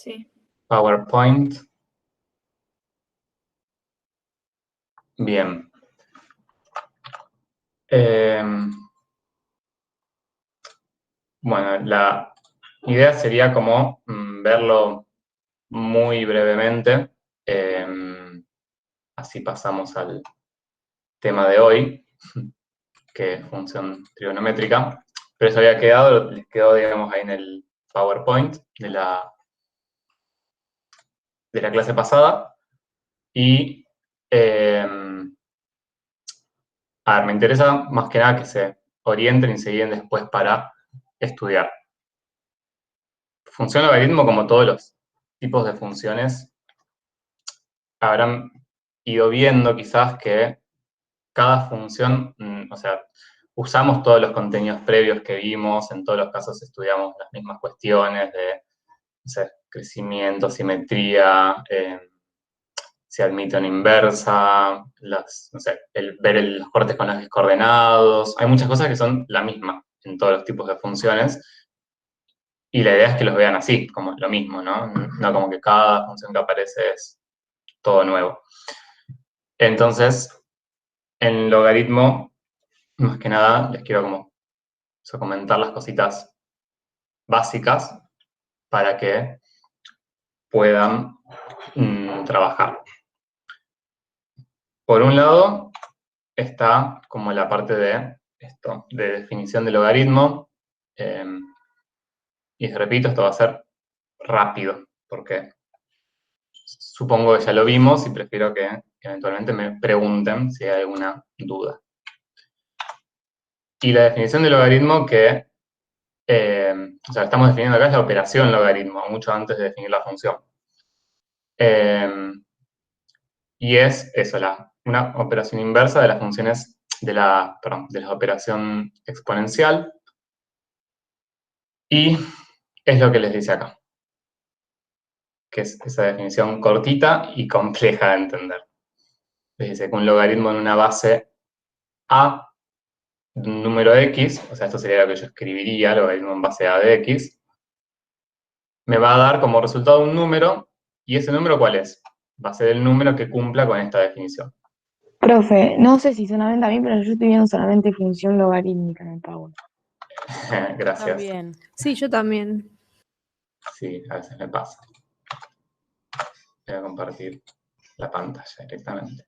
Sí. PowerPoint. Bien. Bueno, la idea sería como verlo muy brevemente. Así pasamos al tema de hoy, que es función trigonométrica. Pero eso había quedado, les quedó, digamos, ahí en el PowerPoint de la clase pasada. Y, a ver, me interesa más que nada que se orienten y se guíen después para estudiar. Función logaritmo, como todos los tipos de funciones, habrán ido viendo quizás que cada función, o sea, usamos todos los contenidos previos que vimos, en todos los casos estudiamos las mismas cuestiones de, no sé, crecimiento, simetría, si admite una inversa, no sé, ver los cortes con los ejes coordenados. Hay muchas cosas que son la misma en todos los tipos de funciones. Y la idea es que los vean así, como lo mismo, ¿no? No como que cada función que aparece es todo nuevo. Entonces, en logaritmo, más que nada, les quiero como comentar las cositas básicas para que puedan trabajar. Por un lado, está como la parte de esto, de definición de logaritmo. Y repito, esto va a ser rápido, porque supongo que ya lo vimos y prefiero que eventualmente me pregunten si hay alguna duda. Y la definición de logaritmo que, o sea, estamos definiendo acá es la operación logaritmo, mucho antes de definir la función. Y es eso, una operación inversa de las funciones de la operación exponencial. Y es lo que les dice acá, que es esa definición cortita y compleja de entender. Les dice que un logaritmo en una base A de un número X, o sea, esto sería lo que yo escribiría, logaritmo en base A de X, me va a dar como resultado un número, y ese número, ¿cuál es? Va a ser el número que cumpla con esta definición. Profe, no sé si solamente a mí, pero yo estoy viendo solamente función logarítmica en el Power. Gracias. También. Sí, yo también. Sí, a veces me pasa. Voy a compartir la pantalla directamente.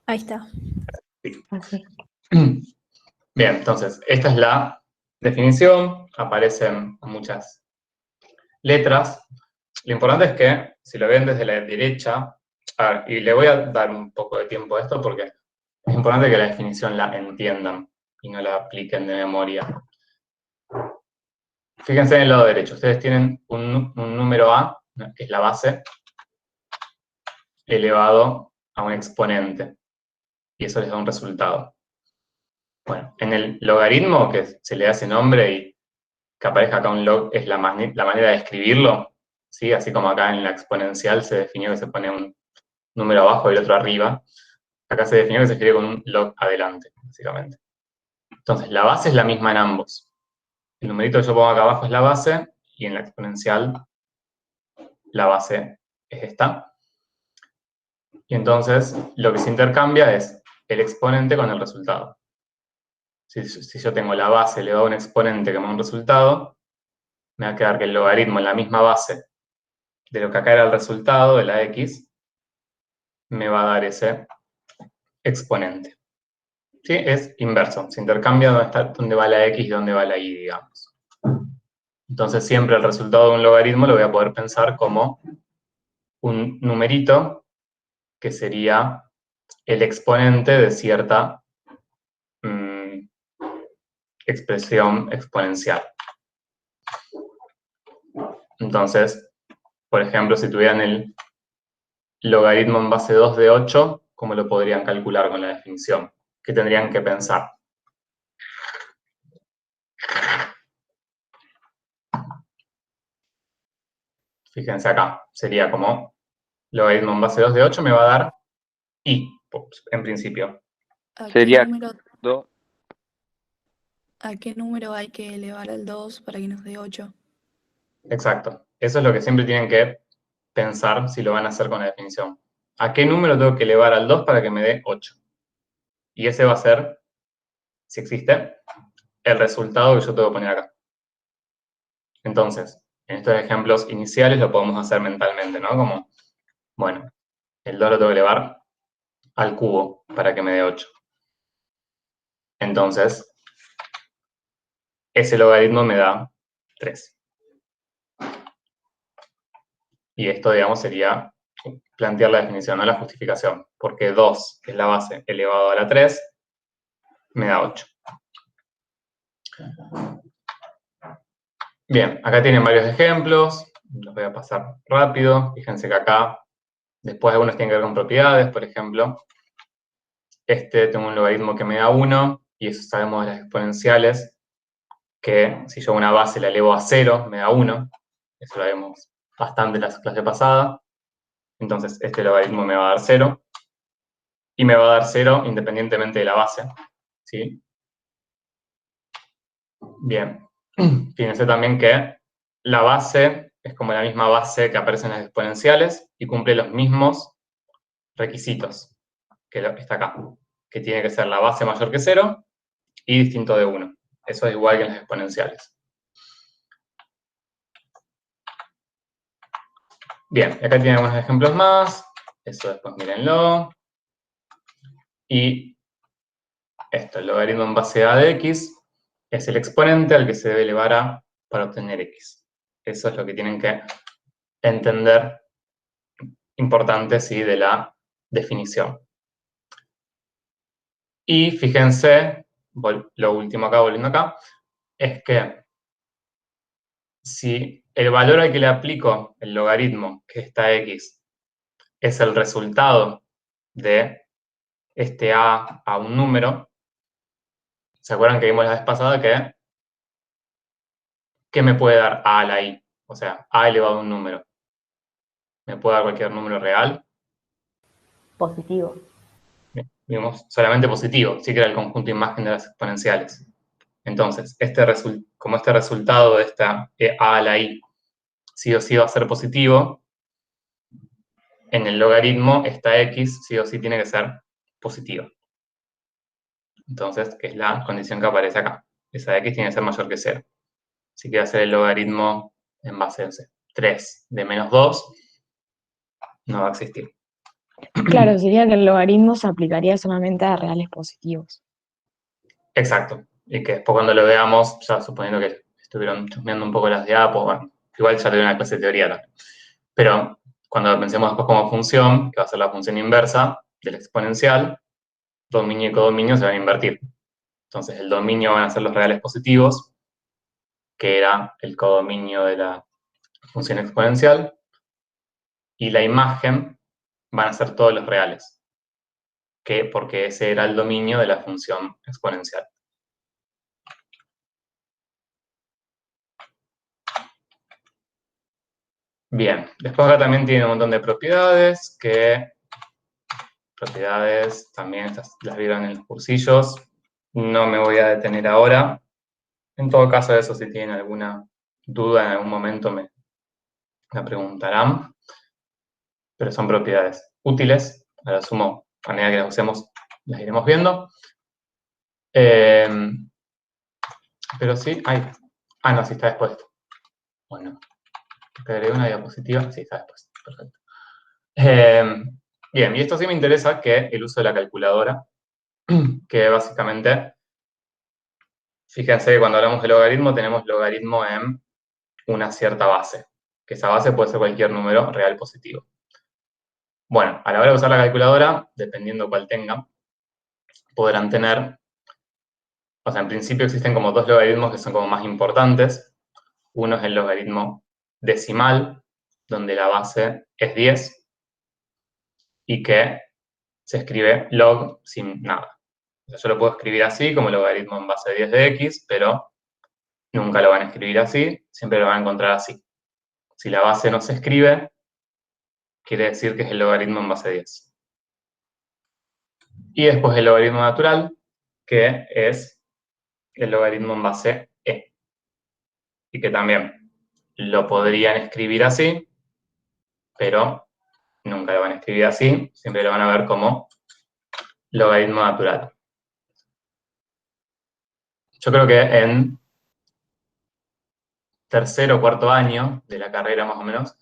Ahí está. Sí. Así. Bien, entonces, esta es la definición. Aparecen muchas letras. Lo importante es que, si lo ven desde la derecha, y le voy a dar un poco de tiempo a esto porque es importante que la definición la entiendan y no la apliquen de memoria. Fíjense en el lado derecho, ustedes tienen un número A, que es la base, elevado a un exponente, y eso les da un resultado. Bueno, en el logaritmo, que se le hace nombre y que aparezca acá un log, es la manera de escribirlo, ¿sí? Así como acá en la exponencial se definió que se pone un número abajo y el otro arriba, acá se definió que se escribe con un log adelante, básicamente. Entonces, la base es la misma en ambos. El numerito que yo pongo acá abajo es la base, y en la exponencial la base es esta. Y entonces, lo que se intercambia es el exponente con el resultado. Si yo tengo la base elevado a un exponente que me da un resultado, me va a quedar que el logaritmo en la misma base de lo que acá era el resultado, de la x, me va a dar ese exponente. ¿Sí? Es inverso, se intercambia dónde va la x y dónde va la y, digamos. Entonces siempre el resultado de un logaritmo lo voy a poder pensar como un numerito que sería el exponente de cierta expresión exponencial. Entonces, por ejemplo, si tuvieran el logaritmo en base 2 de 8, ¿cómo lo podrían calcular con la definición? ¿Qué tendrían que pensar? Fíjense acá, sería como logaritmo en base 2 de 8 me va a dar y. en principio. ¿A Sería qué número, 2. a qué número hay que elevar al 2 para que nos dé 8? Exacto. Eso es lo que siempre tienen que pensar si lo van a hacer con la definición. ¿A qué número tengo que elevar al 2 para que me dé 8? Y ese va a ser, si existe, el resultado que yo tengo que poner acá. Entonces, en estos ejemplos iniciales lo podemos hacer mentalmente, ¿no? Como, bueno, el 2 lo tengo que elevar al cubo para que me dé 8. Entonces, ese logaritmo me da 3. Y esto, digamos, sería plantear la definición, no la justificación, porque 2, que es la base, elevado a la 3, me da 8. Bien, acá tienen varios ejemplos, los voy a pasar rápido. Fíjense que acá, después algunos tienen que ver con propiedades, por ejemplo. Tengo un logaritmo que me da 1, y eso sabemos de las exponenciales, que si yo una base la elevo a 0, me da 1. Eso lo vemos bastante en la clase pasada. Entonces, este logaritmo me va a dar 0. Y me va a dar 0 independientemente de la base. ¿Sí? Bien. Fíjense también que la base es como la misma base que aparece en las exponenciales y cumple los mismos requisitos que lo que está acá. Que tiene que ser la base mayor que 0 y distinto de 1. Eso es igual que en las exponenciales. Bien, acá tienen algunos ejemplos más. Eso después mírenlo. Y esto, el logaritmo en base a de x, es el exponente al que se debe elevar a para obtener x. Eso es lo que tienen que entender, importante, ¿sí?, de la definición. Y fíjense, lo último acá, volviendo acá, es que si el valor al que le aplico el logaritmo, que está x, es el resultado de este a un número, ¿se acuerdan que vimos la vez pasada que ¿qué me puede dar a la i? O sea, a elevado a un número. ¿Me puede dar cualquier número real? Positivo. Bien, vimos solamente positivo, sí que era el conjunto imagen de las exponenciales. Entonces, como este resultado de esta a a la i sí o sí va a ser positivo, en el logaritmo esta x sí o sí tiene que ser positiva. Entonces, que es la condición que aparece acá. Esa x tiene que ser mayor que 0. Si quiero hacer el logaritmo en base a 3 de menos 2, no va a existir. Claro, sería que el logaritmo se aplicaría solamente a reales positivos. Exacto. Y que después cuando lo veamos, ya suponiendo que estuvieron chusmeando un poco las diapos, bueno, igual ya tuve una clase de teoría también. Pero cuando pensemos después como función, que va a ser la función inversa del exponencial, dominio y codominio se van a invertir. Entonces el dominio van a ser los reales positivos, que era el codominio de la función exponencial, y la imagen van a ser todos los reales, porque ese era el dominio de la función exponencial. Bien, después acá también tiene un montón de propiedades, también estas las vieron en los cursillos, no me voy a detener ahora. En todo caso, eso, si tienen alguna duda en algún momento me la preguntarán, pero son propiedades útiles, a lo sumo, a medida que las usemos, las iremos viendo. Pero sí, no, sí está después. Bueno, te agregué una diapositiva, sí, está después, perfecto. Bien, y esto sí me interesa, que el uso de la calculadora, que básicamente, fíjense que cuando hablamos de logaritmo, tenemos logaritmo en una cierta base, que esa base puede ser cualquier número real positivo. Bueno, a la hora de usar la calculadora, dependiendo cuál tengan, podrán tener, o sea, en principio existen como dos logaritmos que son como más importantes. Uno es el logaritmo decimal, donde la base es 10, y que se escribe log sin nada. O sea, yo lo puedo escribir así, como logaritmo en base 10 de x, pero nunca lo van a escribir así, siempre lo van a encontrar así. Si la base no se escribe, quiere decir que es el logaritmo en base 10. Y después el logaritmo natural, que es el logaritmo en base e. Y que también lo podrían escribir así, pero nunca lo van a escribir así, siempre lo van a ver como logaritmo natural. Yo creo que en tercer o cuarto año de la carrera, más o menos,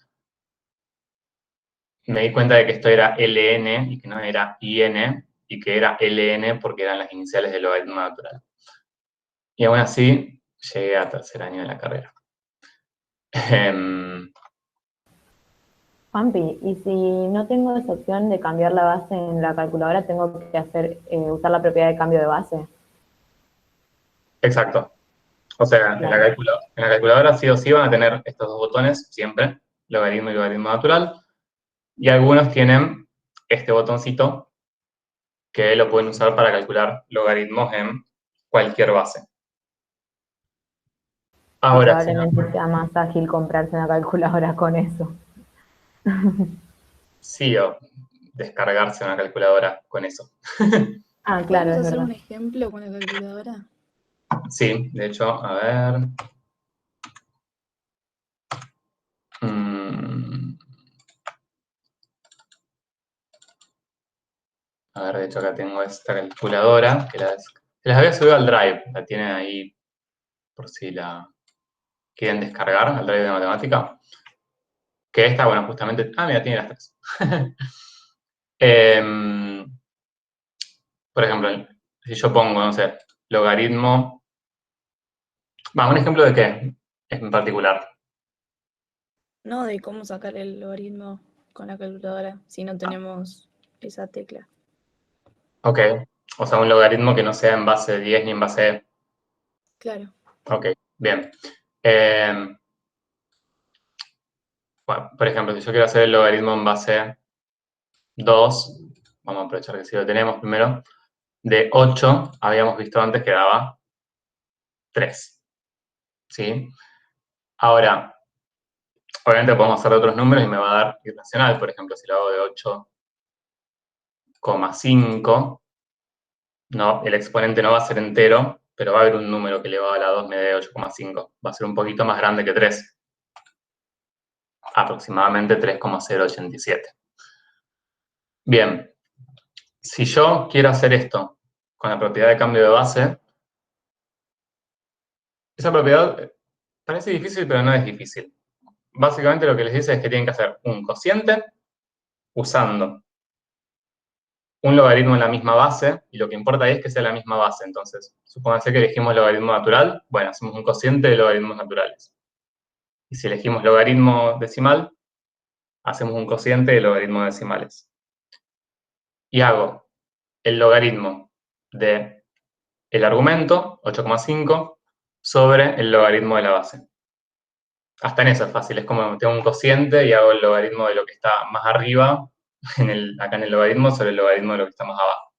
me di cuenta de que esto era ln y que no era in, y que era ln porque eran las iniciales del logaritmo natural. Y aún así, llegué a tercer año de la carrera. Juanpi, y si no tengo esa opción de cambiar la base en la calculadora, tengo que usar la propiedad de cambio de base. Exacto. O sea, en Claro. la calculadora sí o sí van a tener estos dos botones siempre, logaritmo y logaritmo natural, y algunos tienen este botoncito que lo pueden usar para calcular logaritmos en cualquier base. Y Ahora, si no, probablemente sea más ágil comprarse una calculadora con eso. sí o descargarse una calculadora con eso. Ah, claro, ¿Podemos es hacer verdad. un ejemplo con la calculadora? Sí, de hecho, a ver. A ver, de hecho acá tengo esta calculadora, que las había subido al Drive, la tienen ahí por si la quieren descargar, al Drive de matemática. Que esta, bueno, justamente, mira, tiene las tres. Por ejemplo, si yo pongo, no sé, logaritmo, un ejemplo de qué en particular. No de cómo sacar el logaritmo con la calculadora si no tenemos esa tecla. Ok, o sea, un logaritmo que no sea en base 10 ni en base E. Claro. Ok, bien. Bueno, por ejemplo, si yo quiero hacer el logaritmo en base 2, vamos a aprovechar que sí lo tenemos primero, de 8, habíamos visto antes que daba 3. ¿Sí? Ahora, obviamente podemos hacer otros números y me va a dar irracional. Por ejemplo, si lo hago de 8,5, no, el exponente no va a ser entero, pero va a haber un número que elevado a la 2 me dé 8,5. Va a ser un poquito más grande que 3. Aproximadamente 3,087. Bien, si yo quiero hacer esto con la propiedad de cambio de base, esa propiedad parece difícil, pero no es difícil. Básicamente lo que les dice es que tienen que hacer un cociente usando un logaritmo en la misma base, y lo que importa ahí es que sea la misma base. Entonces, supónganse que elegimos logaritmo natural, bueno, hacemos un cociente de logaritmos naturales. Y si elegimos logaritmo decimal, hacemos un cociente de logaritmos decimales. Y hago el logaritmo de el argumento, 8,5, sobre el logaritmo de la base. Hasta en eso es fácil, es como tengo un cociente y hago el logaritmo de lo que está más arriba, acá en el logaritmo, sobre el logaritmo de lo que está más abajo.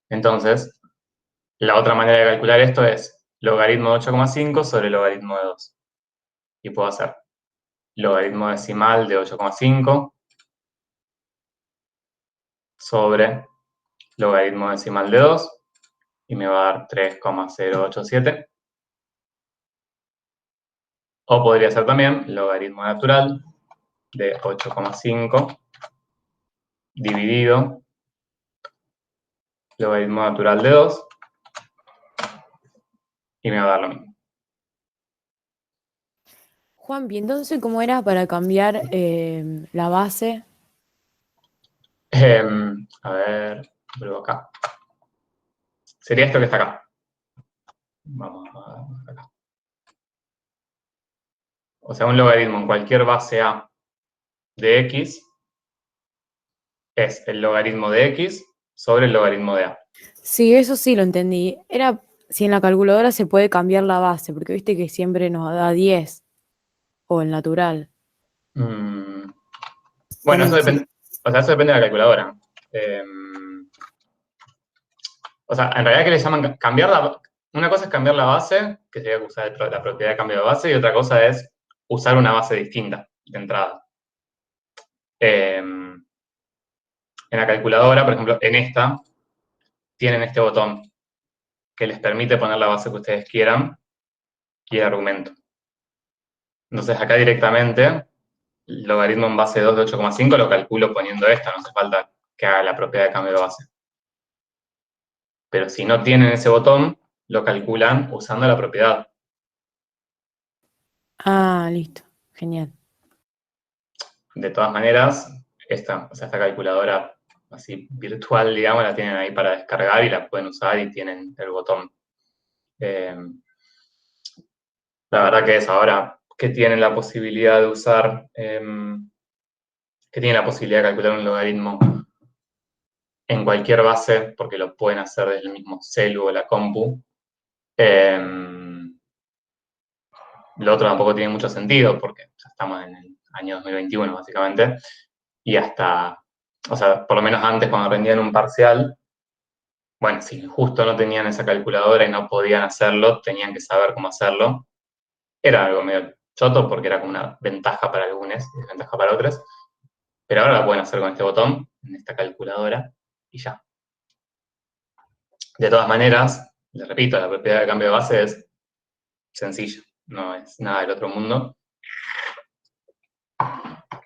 Entonces, la otra manera de calcular esto es logaritmo de 8,5 sobre logaritmo de 2. Y puedo hacer logaritmo decimal de 8,5 sobre logaritmo decimal de 2, y me va a dar 3,087. O podría ser también logaritmo natural de 8,5 dividido logaritmo natural de 2, y me va a dar lo mismo. Juanpi, entonces, ¿cómo era para cambiar la base? A ver, vuelvo acá. Sería esto que está acá. Vamos a acá. O sea, un logaritmo en cualquier base A de X es el logaritmo de X sobre el logaritmo de A. Sí, eso sí lo entendí. Era si en la calculadora se puede cambiar la base, porque viste que siempre nos da 10 o el natural. Bueno, eso Ponele, depende, o sea, eso depende de la calculadora. O sea, en realidad que le llaman una cosa es cambiar la base, que sería usar la propiedad de cambio de base, y otra cosa es usar una base distinta de entrada. En la calculadora, por ejemplo, en esta, tienen este botón que les permite poner la base que ustedes quieran y el argumento. Entonces acá directamente, el logaritmo en base 2 de 8,5 lo calculo poniendo esta, no hace falta que haga la propiedad de cambio de base. Pero si no tienen ese botón, lo calculan usando la propiedad. Ah, listo. Genial. De todas maneras, esta calculadora así virtual, digamos, la tienen ahí para descargar y la pueden usar y tienen el botón. La verdad que es ahora que tienen la posibilidad de usar, que tienen la posibilidad de calcular un logaritmo en cualquier base, porque lo pueden hacer desde el mismo celu o la compu. Lo otro tampoco tiene mucho sentido, porque ya estamos en el año 2021, básicamente, y hasta, o sea, por lo menos antes cuando rendían un parcial, bueno, si justo no tenían esa calculadora y no podían hacerlo, tenían que saber cómo hacerlo. Era algo medio choto porque era como una ventaja para algunos y desventaja para otros, pero ahora la pueden hacer con este botón, en esta calculadora, y ya. De todas maneras, les repito, la propiedad de cambio de base es sencilla, no es nada del otro mundo.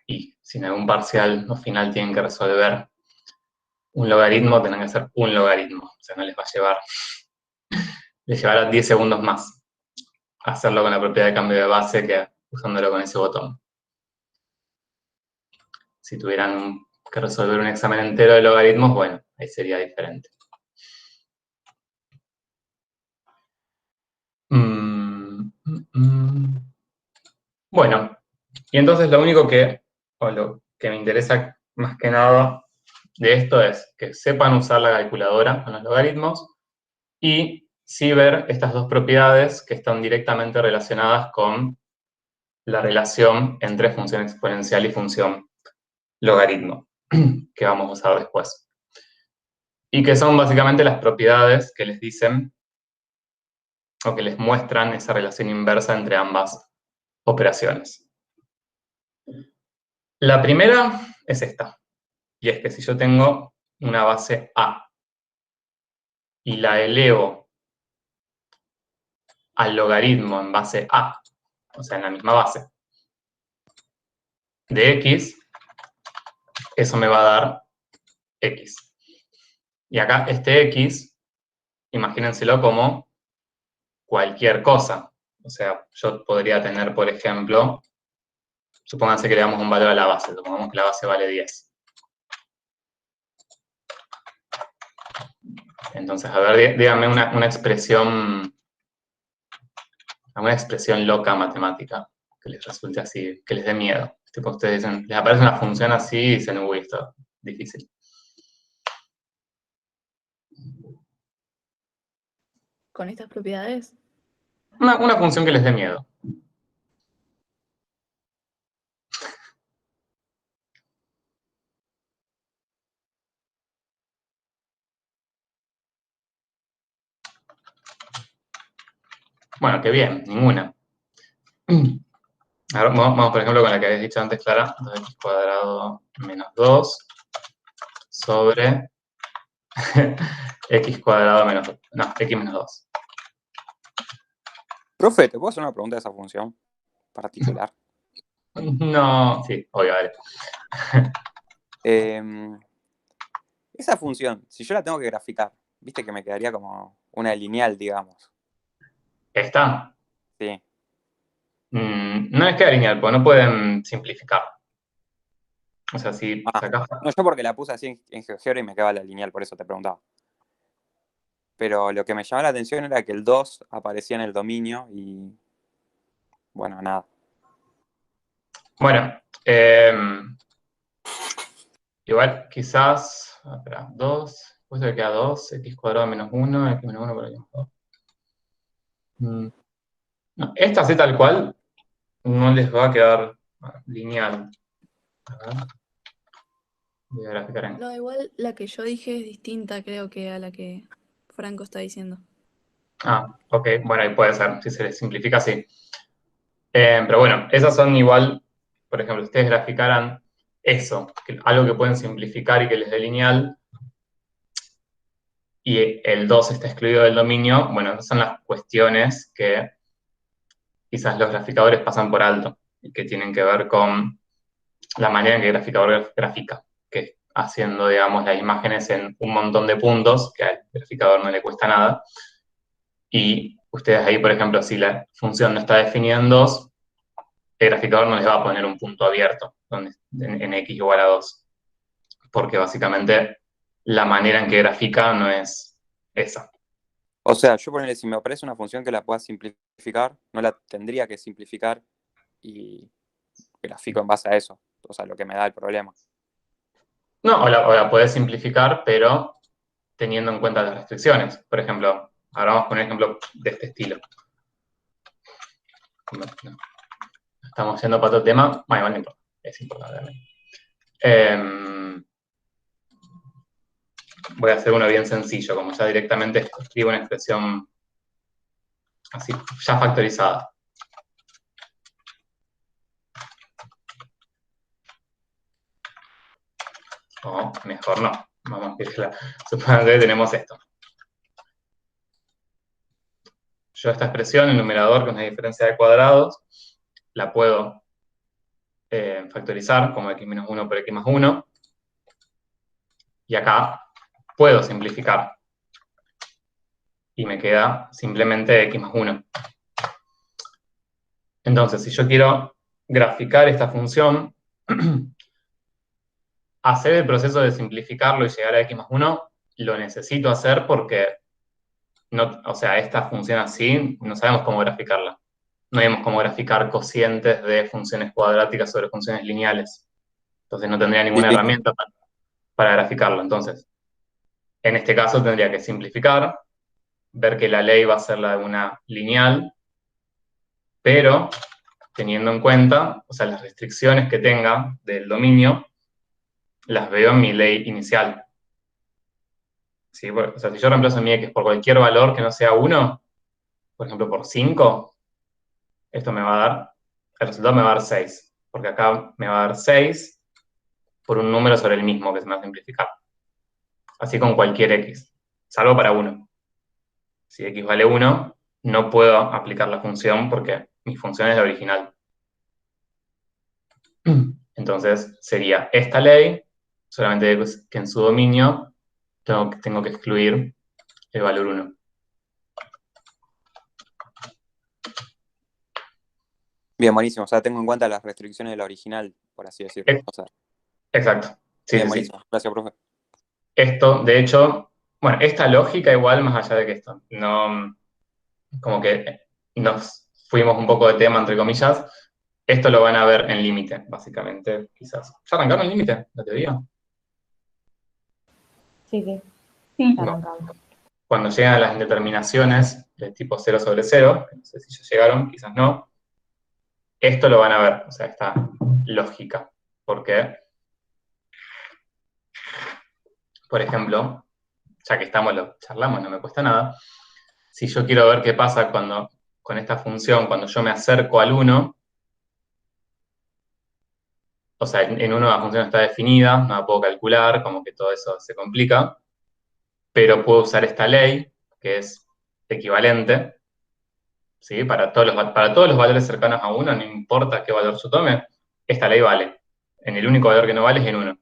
Y si en algún parcial o final tienen que resolver un logaritmo, tendrán que hacer un logaritmo. O sea, no les va a llevar, les llevará 10 segundos más hacerlo con la propiedad de cambio de base que usándolo con ese botón. Si tuvieran que resolver un examen entero de logaritmos, bueno, ahí sería diferente. Bueno, y entonces lo único o lo que me interesa más que nada de esto es que sepan usar la calculadora con los logaritmos y sí ver estas dos propiedades que están directamente relacionadas con la relación entre función exponencial y función logaritmo, que vamos a usar después. Y que son básicamente las propiedades que les dicen o que les muestran esa relación inversa entre ambas operaciones. La primera es esta, y es que si yo tengo una base A y la elevo al logaritmo en base A, o sea, en la misma base, de X, eso me va a dar X. Y acá este X, imagínenselo como cualquier cosa. O sea, yo podría tener, por ejemplo, supónganse que le damos un valor a la base, supongamos que la base vale 10. Entonces, a ver, díganme una expresión loca matemática que les resulte así, que les dé miedo. Tipo, ustedes dicen, les aparece una función así y dicen, uy, esto es difícil. Con estas propiedades, Una función que les dé miedo. Bueno, qué bien, ninguna. Ahora vamos, por ejemplo, con la que habéis dicho antes, Clara, 2x cuadrado menos 2 sobre x cuadrado menos 2. No, x menos 2. Profe, ¿te puedo hacer una pregunta de esa función particular? No, sí, obvio, vale. Esa función, si yo la tengo que graficar, viste que me quedaría como una lineal, digamos. ¿Esta? Sí. No les queda lineal, porque no pueden simplificar. O sea, si sacás... No, yo porque la puse así en GeoGebra y me quedaba la lineal, por eso te preguntaba. Pero lo que me llamó la atención era que el 2 aparecía en el dominio y... Bueno, nada. Bueno, igual quizás... Espera, 2, después se queda 2, x cuadrado menos 1, x menos 1 por aquí. No, esta así tal cual no les va a quedar lineal. A ver. Voy a graficar en... no, igual la que yo dije es distinta, creo que a la que Franco está diciendo. Ah, ok, bueno, ahí puede ser, si se les simplifica así. Pero bueno, esas son igual, por ejemplo, si ustedes graficaran eso, algo que pueden simplificar y que les dé lineal, y el 2 está excluido del dominio, bueno, esas son las cuestiones que quizás los graficadores pasan por alto, y que tienen que ver con la manera en que el graficador grafica, que es haciendo, digamos, las imágenes en un montón de puntos, que al graficador no le cuesta nada, y ustedes ahí, por ejemplo, si la función no está definida en 2, el graficador no les va a poner un punto abierto en x igual a 2, porque básicamente la manera en que grafica no es esa. O sea, yo ponerle, si me aparece una función que la pueda simplificar, no la tendría que simplificar y grafico en base a eso. O sea, lo que me da el problema. No, o la podés simplificar, pero teniendo en cuenta las restricciones. Por ejemplo, ahora vamos con un ejemplo de este estilo. No. Estamos yendo para otro tema. Bueno, igual no importa. Es importante. Voy a hacer uno bien sencillo, como ya directamente escribo una expresión así, ya factorizada. O mejor no. Vamos a escribirla. Supongo que tenemos esto. Yo esta expresión, el numerador, que es una diferencia de cuadrados, la puedo factorizar como x menos 1 por x más 1. Y acá puedo simplificar. Y me queda simplemente x más 1. Entonces, si yo quiero graficar esta función, hacer el proceso de simplificarlo y llegar a x más 1, lo necesito hacer porque, no, o sea, esta función así, no sabemos cómo graficarla. No sabemos cómo graficar cocientes de funciones cuadráticas sobre funciones lineales. Entonces no tendría ninguna Sí. herramienta para graficarlo. Entonces, en este caso tendría que simplificar, ver que la ley va a ser la de una lineal, pero teniendo en cuenta, o sea, las restricciones que tenga del dominio, las veo en mi ley inicial. ¿Sí? O sea, si yo reemplazo mi x por cualquier valor que no sea 1, por ejemplo, por 5, esto me va a dar, el resultado me va a dar 6, porque acá me va a dar 6 por un número sobre el mismo que se me va a simplificar. Así con cualquier x, salvo para 1. Si x vale 1, no puedo aplicar la función porque mi función es la original. Entonces sería esta ley, solamente que en su dominio tengo que excluir el valor 1. Bien, buenísimo. O sea, tengo en cuenta las restricciones de la original, por así decirlo. O sea, Exacto. Sí, bien, sí, sí. buenísimo. Gracias, profe. Esto, de hecho, bueno, esta lógica igual, más allá de que esto, no, como que nos fuimos un poco de tema, entre comillas, esto lo van a ver en límite, básicamente, quizás. ¿Ya arrancaron en límite, la teoría? Sí, sí, Sí. ya arrancamos. Cuando llegan a las indeterminaciones de tipo 0 sobre 0, que no sé si ya llegaron, quizás no, esto lo van a ver, o sea, esta lógica. Porque, por ejemplo, ya que estamos, lo charlamos, no me cuesta nada, si yo quiero ver qué pasa cuando, con esta función, cuando yo me acerco al 1, o sea, en 1 la función está definida, no la puedo calcular, como que todo eso se complica, pero puedo usar esta ley, que es equivalente, ¿sí? Para todos los valores cercanos a 1, no importa qué valor yo tome, esta ley vale. En el único valor que no vale es en 1.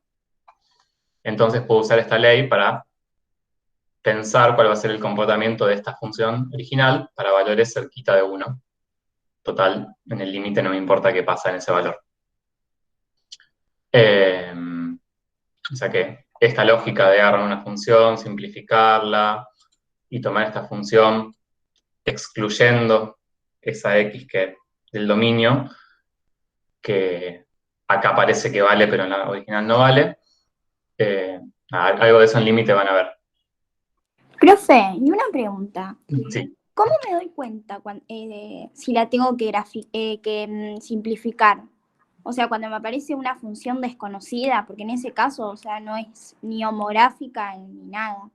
Entonces puedo usar esta ley para pensar cuál va a ser el comportamiento de esta función original para valores cerquita de 1. Total, en el límite no me importa qué pasa en ese valor. O sea que esta lógica de agarrar una función, simplificarla y tomar esta función excluyendo esa x que del dominio, que acá parece que vale, pero en la original no vale, algo de eso en límite van a ver. Profe, y una pregunta. Sí. ¿Cómo me doy cuenta si la tengo que simplificar? O sea, cuando me aparece una función desconocida, porque en ese caso, o sea, no es ni homográfica ni nada.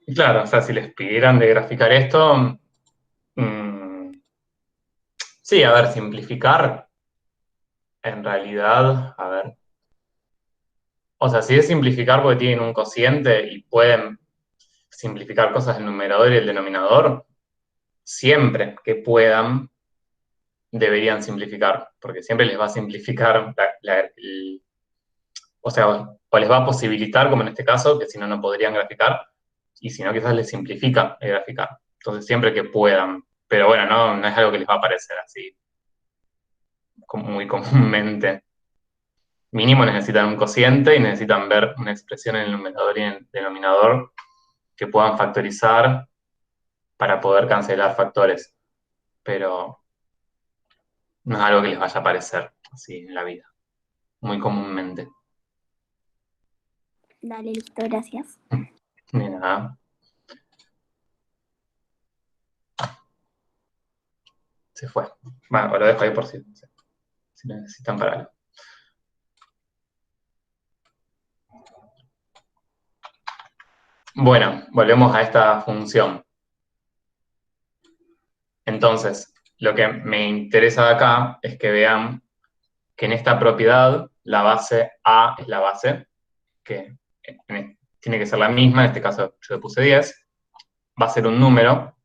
Claro, o sea, si les pidieran de graficar esto, sí, a ver, simplificar, en realidad, a ver, O sea, si es simplificar porque tienen un cociente y pueden simplificar cosas del numerador y el denominador, siempre que puedan, deberían simplificar, porque siempre les va a simplificar, o sea, o les va a posibilitar, como en este caso, que si no, no podrían graficar, y si no, quizás les simplifica el graficar. Entonces, siempre que puedan. Pero bueno, no es algo que les va a aparecer así, como muy comúnmente. Mínimo necesitan un cociente y necesitan ver una expresión en el numerador y en el denominador que puedan factorizar para poder cancelar factores. Pero no es algo que les vaya a aparecer así en la vida, muy comúnmente. Dale, listo, gracias. Ni nada. Se fue. Bueno, o lo dejo ahí por si lo necesitan para algo. Bueno, volvemos a esta función. Entonces, lo que me interesa acá es que vean que en esta propiedad la base A es la base, que tiene que ser la misma, en este caso yo le puse 10, va a ser un número,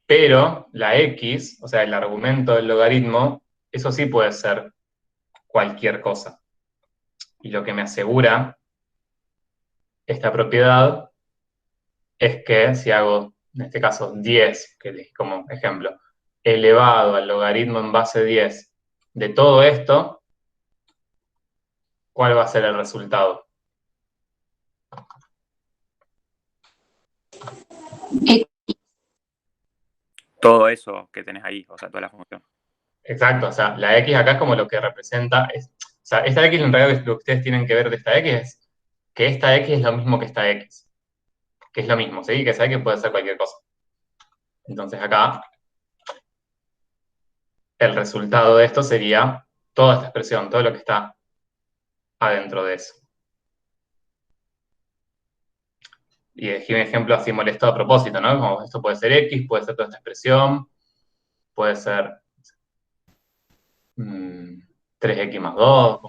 pero la X, o sea, el argumento del logaritmo, eso sí puede ser cualquier cosa. Y lo que me asegura esta propiedad es que si hago, en este caso, 10, que elegí como ejemplo, elevado al logaritmo en base 10 de todo esto, ¿cuál va a ser el resultado? Todo eso que tenés ahí, o sea, toda la función. Exacto, o sea, la X acá es como lo que representa, o sea, esta X en realidad lo que ustedes tienen que ver de esta X es que esta X es lo mismo que esta X, que es lo mismo, ¿sí? Que esa X puede ser cualquier cosa. Entonces acá, el resultado de esto sería toda esta expresión, todo lo que está adentro de eso. Y dejé un ejemplo así molesto a propósito, ¿no? Como esto puede ser X, puede ser toda esta expresión, puede ser 3X más 2.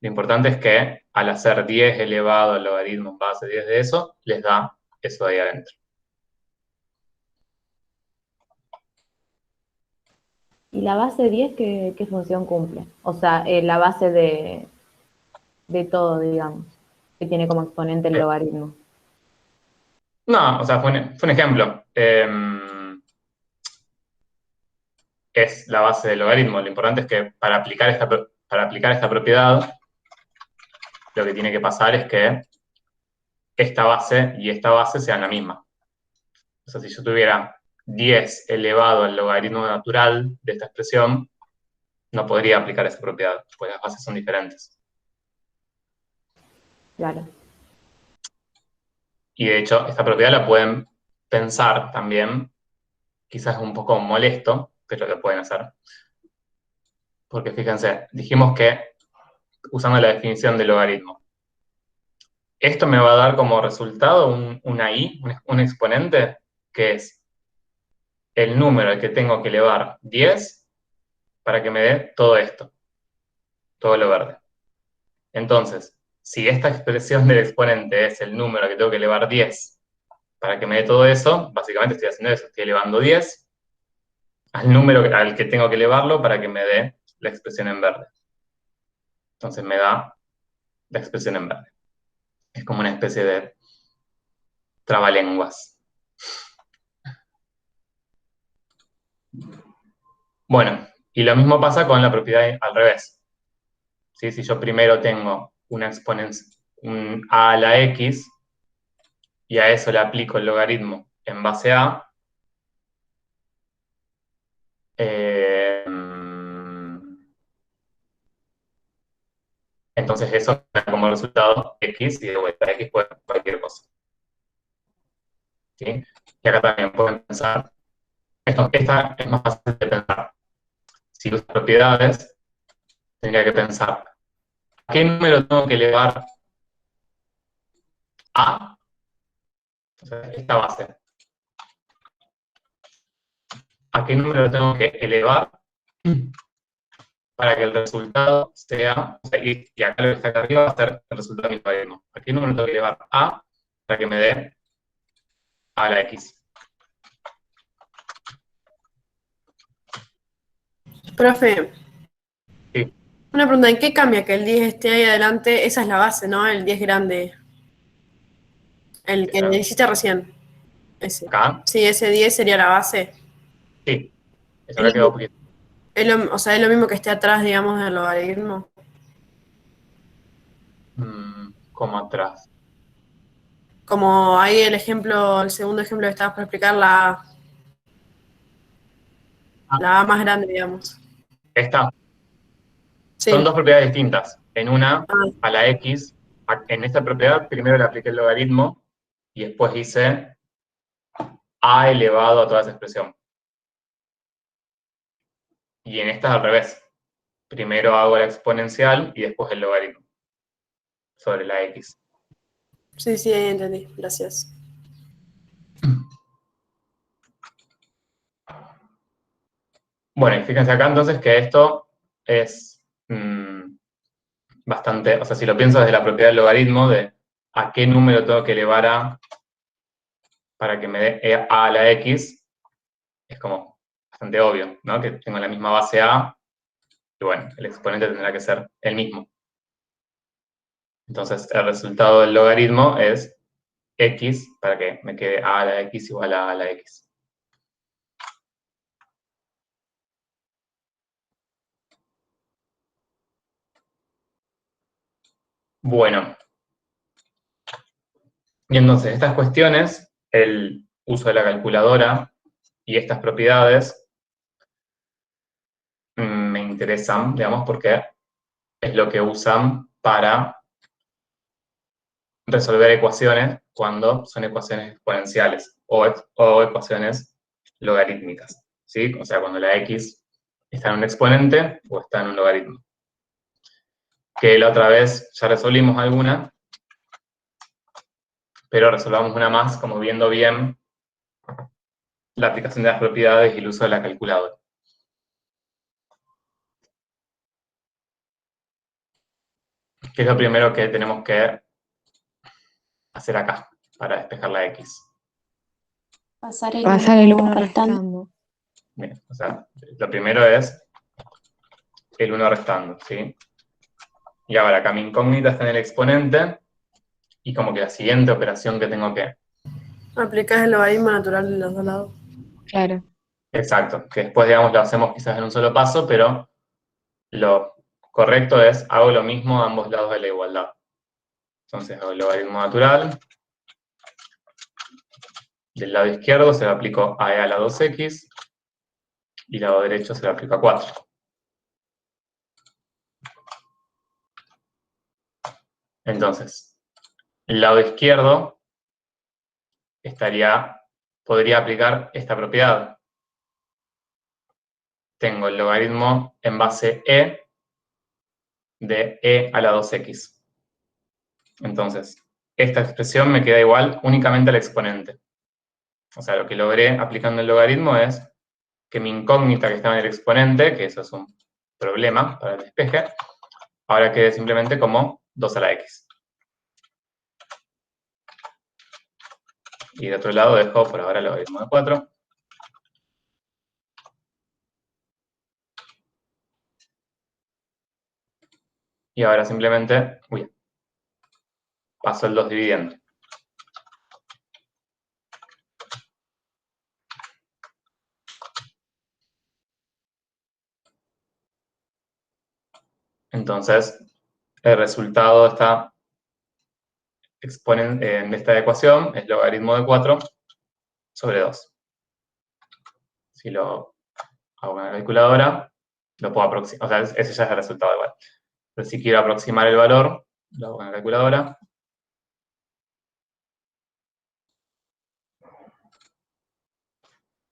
Lo importante es que al hacer 10 elevado al logaritmo en base 10 de eso, les da eso de ahí adentro. ¿Y la base 10 qué función cumple? O sea, la base de todo, digamos, que tiene como exponente el logaritmo. No, o sea, fue un ejemplo. Es la base del logaritmo. Lo importante es que para aplicar esta propiedad, lo que tiene que pasar es que esta base y esta base sean la misma. O sea, si yo tuviera 10 elevado al logaritmo natural de esta expresión, no podría aplicar esa propiedad, pues las bases son diferentes. Claro. Y de hecho, esta propiedad la pueden pensar también, quizás un poco molesto, pero lo pueden hacer. Porque fíjense, dijimos que usando la definición de logaritmo, esto me va a dar como resultado una i, un exponente, que es el número al que tengo que elevar 10 para que me dé todo esto, todo lo verde. Entonces, si esta expresión del exponente es el número al que tengo que elevar 10 para que me dé todo eso, básicamente estoy haciendo eso, estoy elevando 10 al número al que tengo que elevarlo para que me dé la expresión en verde. Entonces me da la expresión en verde. Es como una especie de trabalenguas. Bueno, y lo mismo pasa con la propiedad al revés. ¿Sí? Si yo primero tengo una exponencia, un a a la x, y a eso le aplico el logaritmo en base a, entonces eso da como resultado x, y de vuelta x puede ser cualquier cosa. ¿Sí? Y acá también pueden pensar, esta es más fácil de pensar. Si uso propiedades, tendría que pensar, ¿a qué número tengo que elevar a? Entonces, esta base. ¿A qué número tengo que elevar para que el resultado sea, o sea, y acá lo que está acá arriba va a ser el resultado de mi logaritmo. ¿A qué número tengo que llevar a para que me dé a la x? Profe, Sí, una pregunta, ¿en qué cambia que el 10 esté ahí adelante? Esa es la base, ¿no? El 10 grande, el que ¿será? dijiste recién. Ese. Acá, Sí, ese 10 sería la base. sí, eso Es acá quedó lo, un poquito. o sea, es lo mismo que esté atrás, digamos, del logaritmo. Como atrás. Como ahí el ejemplo, el segundo ejemplo que estabas por explicar, Ah, la A más grande, digamos. esta. Son Sí. dos propiedades distintas. En una, Ah, a la x, en esta propiedad primero le apliqué el logaritmo y después hice a elevado a toda esa expresión. Y en esta es al revés. Primero hago la exponencial y después el logaritmo sobre la x. sí, sí, ahí entendí. Gracias. Bueno, y fíjense acá entonces que esto es bastante, o sea, si lo pienso desde la propiedad del logaritmo, de a qué número tengo que elevar a para que me dé a la x, es como bastante obvio, ¿no? Que tengo la misma base a, y bueno, el exponente tendrá que ser el mismo. Entonces, el resultado del logaritmo es x, para que me quede a la x igual a la x. Bueno, y entonces estas cuestiones, el uso de la calculadora y estas propiedades me interesan, digamos, porque es lo que usan para resolver ecuaciones cuando son ecuaciones exponenciales o ecuaciones logarítmicas, ¿sí? O sea, cuando la x está en un exponente o está en un logaritmo. Que la otra vez ya resolvimos alguna, pero resolvamos una más como viendo bien la aplicación de las propiedades y el uso de la calculadora. ¿Qué es lo primero que tenemos que hacer acá para despejar la x? Pasar el Pasar el 1 1 restando. restando. Bien, o sea, lo primero es el 1 restando, ¿sí? Y ahora acá mi incógnita está en el exponente, y como que la siguiente operación que tengo que... Aplicás el logaritmo natural de los dos lados. Claro. Exacto, que después, digamos, lo hacemos quizás en un solo paso, pero lo correcto es, hago lo mismo a ambos lados de la igualdad. Entonces hago el logaritmo natural. Del lado izquierdo se lo aplico a e a la 2x, y del lado derecho se lo aplico a 4. Entonces, el lado izquierdo podría aplicar esta propiedad. Tengo el logaritmo en base e de e a la 2x. Entonces, esta expresión me queda igual únicamente al exponente. O sea, lo que logré aplicando el logaritmo es que mi incógnita que estaba en el exponente, que eso es un problema para el despeje, ahora quede simplemente como 2 a la x. Y de otro lado dejo por ahora el logaritmo de 4. Y ahora simplemente, paso el 2 dividiendo. Entonces, el resultado de esta ecuación es logaritmo de 4 sobre 2. Si lo hago con la calculadora, lo puedo aproximar. O sea, ese ya es el resultado igual. Pero si quiero aproximar el valor, lo hago con la calculadora.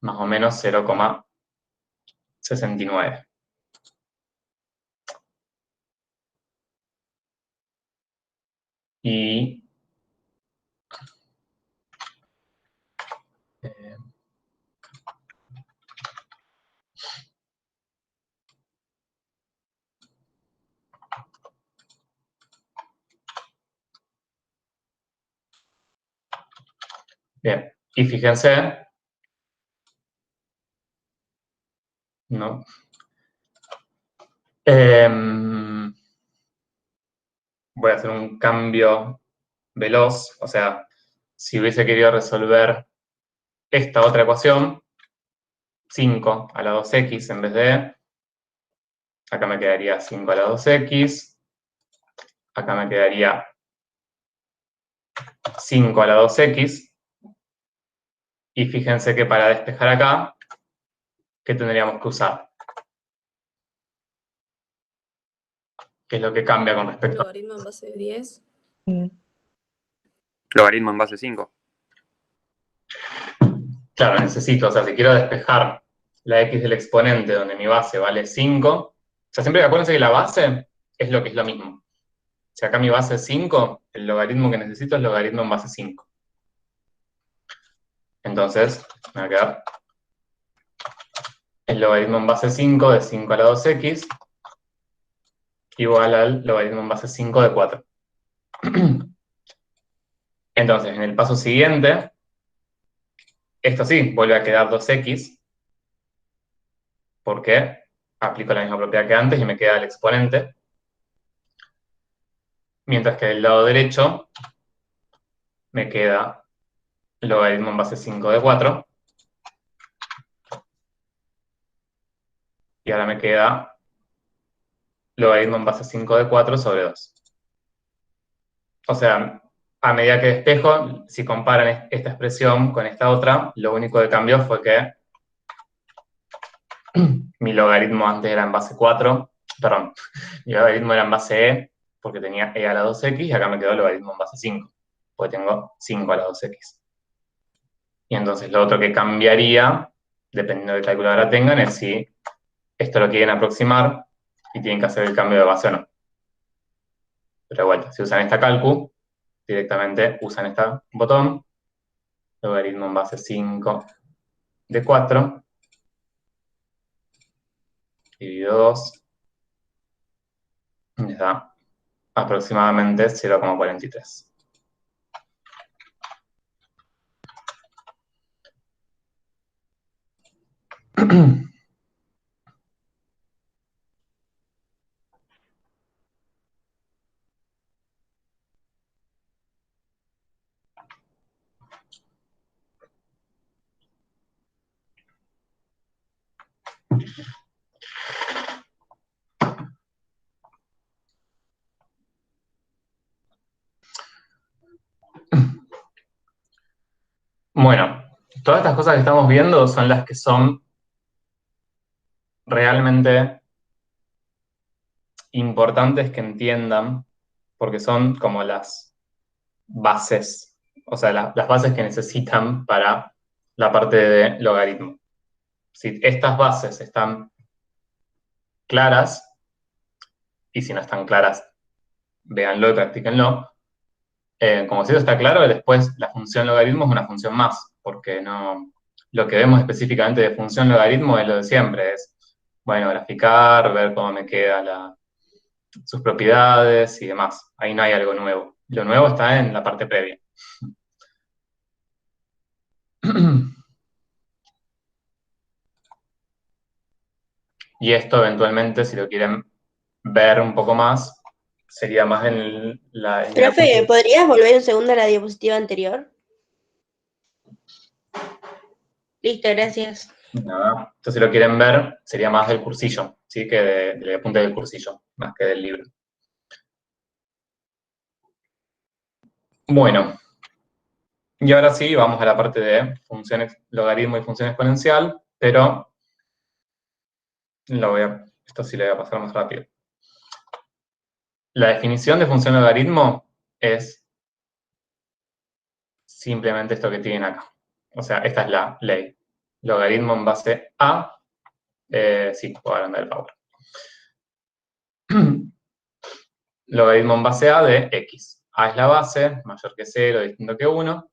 Más o menos 0,69. Y eh, Bien, y fíjense, ¿no? Voy a hacer un cambio veloz, o sea, si hubiese querido resolver esta otra ecuación, 5 a la 2x en vez de, acá me quedaría 5 a la 2x, acá me quedaría 5 a la 2x, y fíjense que para despejar acá, ¿qué tendríamos que usar? ¿Qué es lo que cambia con respecto a... Logaritmo en base de 10. Logaritmo en base 5. Claro, necesito, o sea, si quiero despejar la x del exponente donde mi base vale 5, o sea, siempre acuérdense que la base es lo que es lo mismo. Si acá mi base es 5, el logaritmo que necesito es logaritmo en base 5. Entonces, me va a quedar el logaritmo en base 5 de 5 a la 2x igual al logaritmo en base 5 de 4. Entonces, en el paso siguiente, esto sí, vuelve a quedar 2x, porque aplico la misma propiedad que antes y me queda el exponente. Mientras que del lado derecho me queda logaritmo en base 5 de 4. Y ahora me queda logaritmo en base 5 de 4 sobre 2. O sea, a medida que despejo, si comparan esta expresión con esta otra, lo único que cambió fue que mi logaritmo antes era en base 4, perdón, mi logaritmo era en base e, porque tenía e a la 2x, y acá me quedó logaritmo en base 5, porque tengo 5 a la 2x. Y entonces lo otro que cambiaría, dependiendo de qué calculadora tengan, es si esto lo quieren aproximar y tienen que hacer el cambio de base o no. Pero de vuelta, si usan esta calcu, directamente usan este botón, logaritmo en base 5 de 4, dividido 2, y les da aproximadamente 0,43. Bueno, todas estas cosas que estamos viendo son las que son realmente importantes que entiendan, porque son como las bases, o sea, las bases que necesitan para la parte de logaritmo. Si estas bases están claras, y si no están claras, véanlo y practíquenlo. Como si eso está claro, después la función logaritmo es una función más, porque no, lo que vemos específicamente de función logaritmo es lo de siempre, es, bueno, graficar, ver cómo me quedan sus propiedades y demás. Ahí no hay algo nuevo. Lo nuevo está en la parte previa. Y esto eventualmente, si lo quieren ver un poco más, sería más en la... Profe, ¿podrías volver un segundo a la diapositiva anterior? Listo, gracias. Nada. Entonces, si lo quieren ver, sería más del cursillo, ¿sí? Que del apunte del cursillo, más que del libro. Bueno, y ahora sí, vamos a la parte de funciones, logaritmo y función exponencial, pero esto sí lo voy a pasar más rápido. La definición de función logaritmo es simplemente esto que tienen acá. O sea, esta es la ley. Logaritmo en base a, sí, puedo agrandar el power. Logaritmo en base a de x. A es la base, mayor que 0, distinto que 1.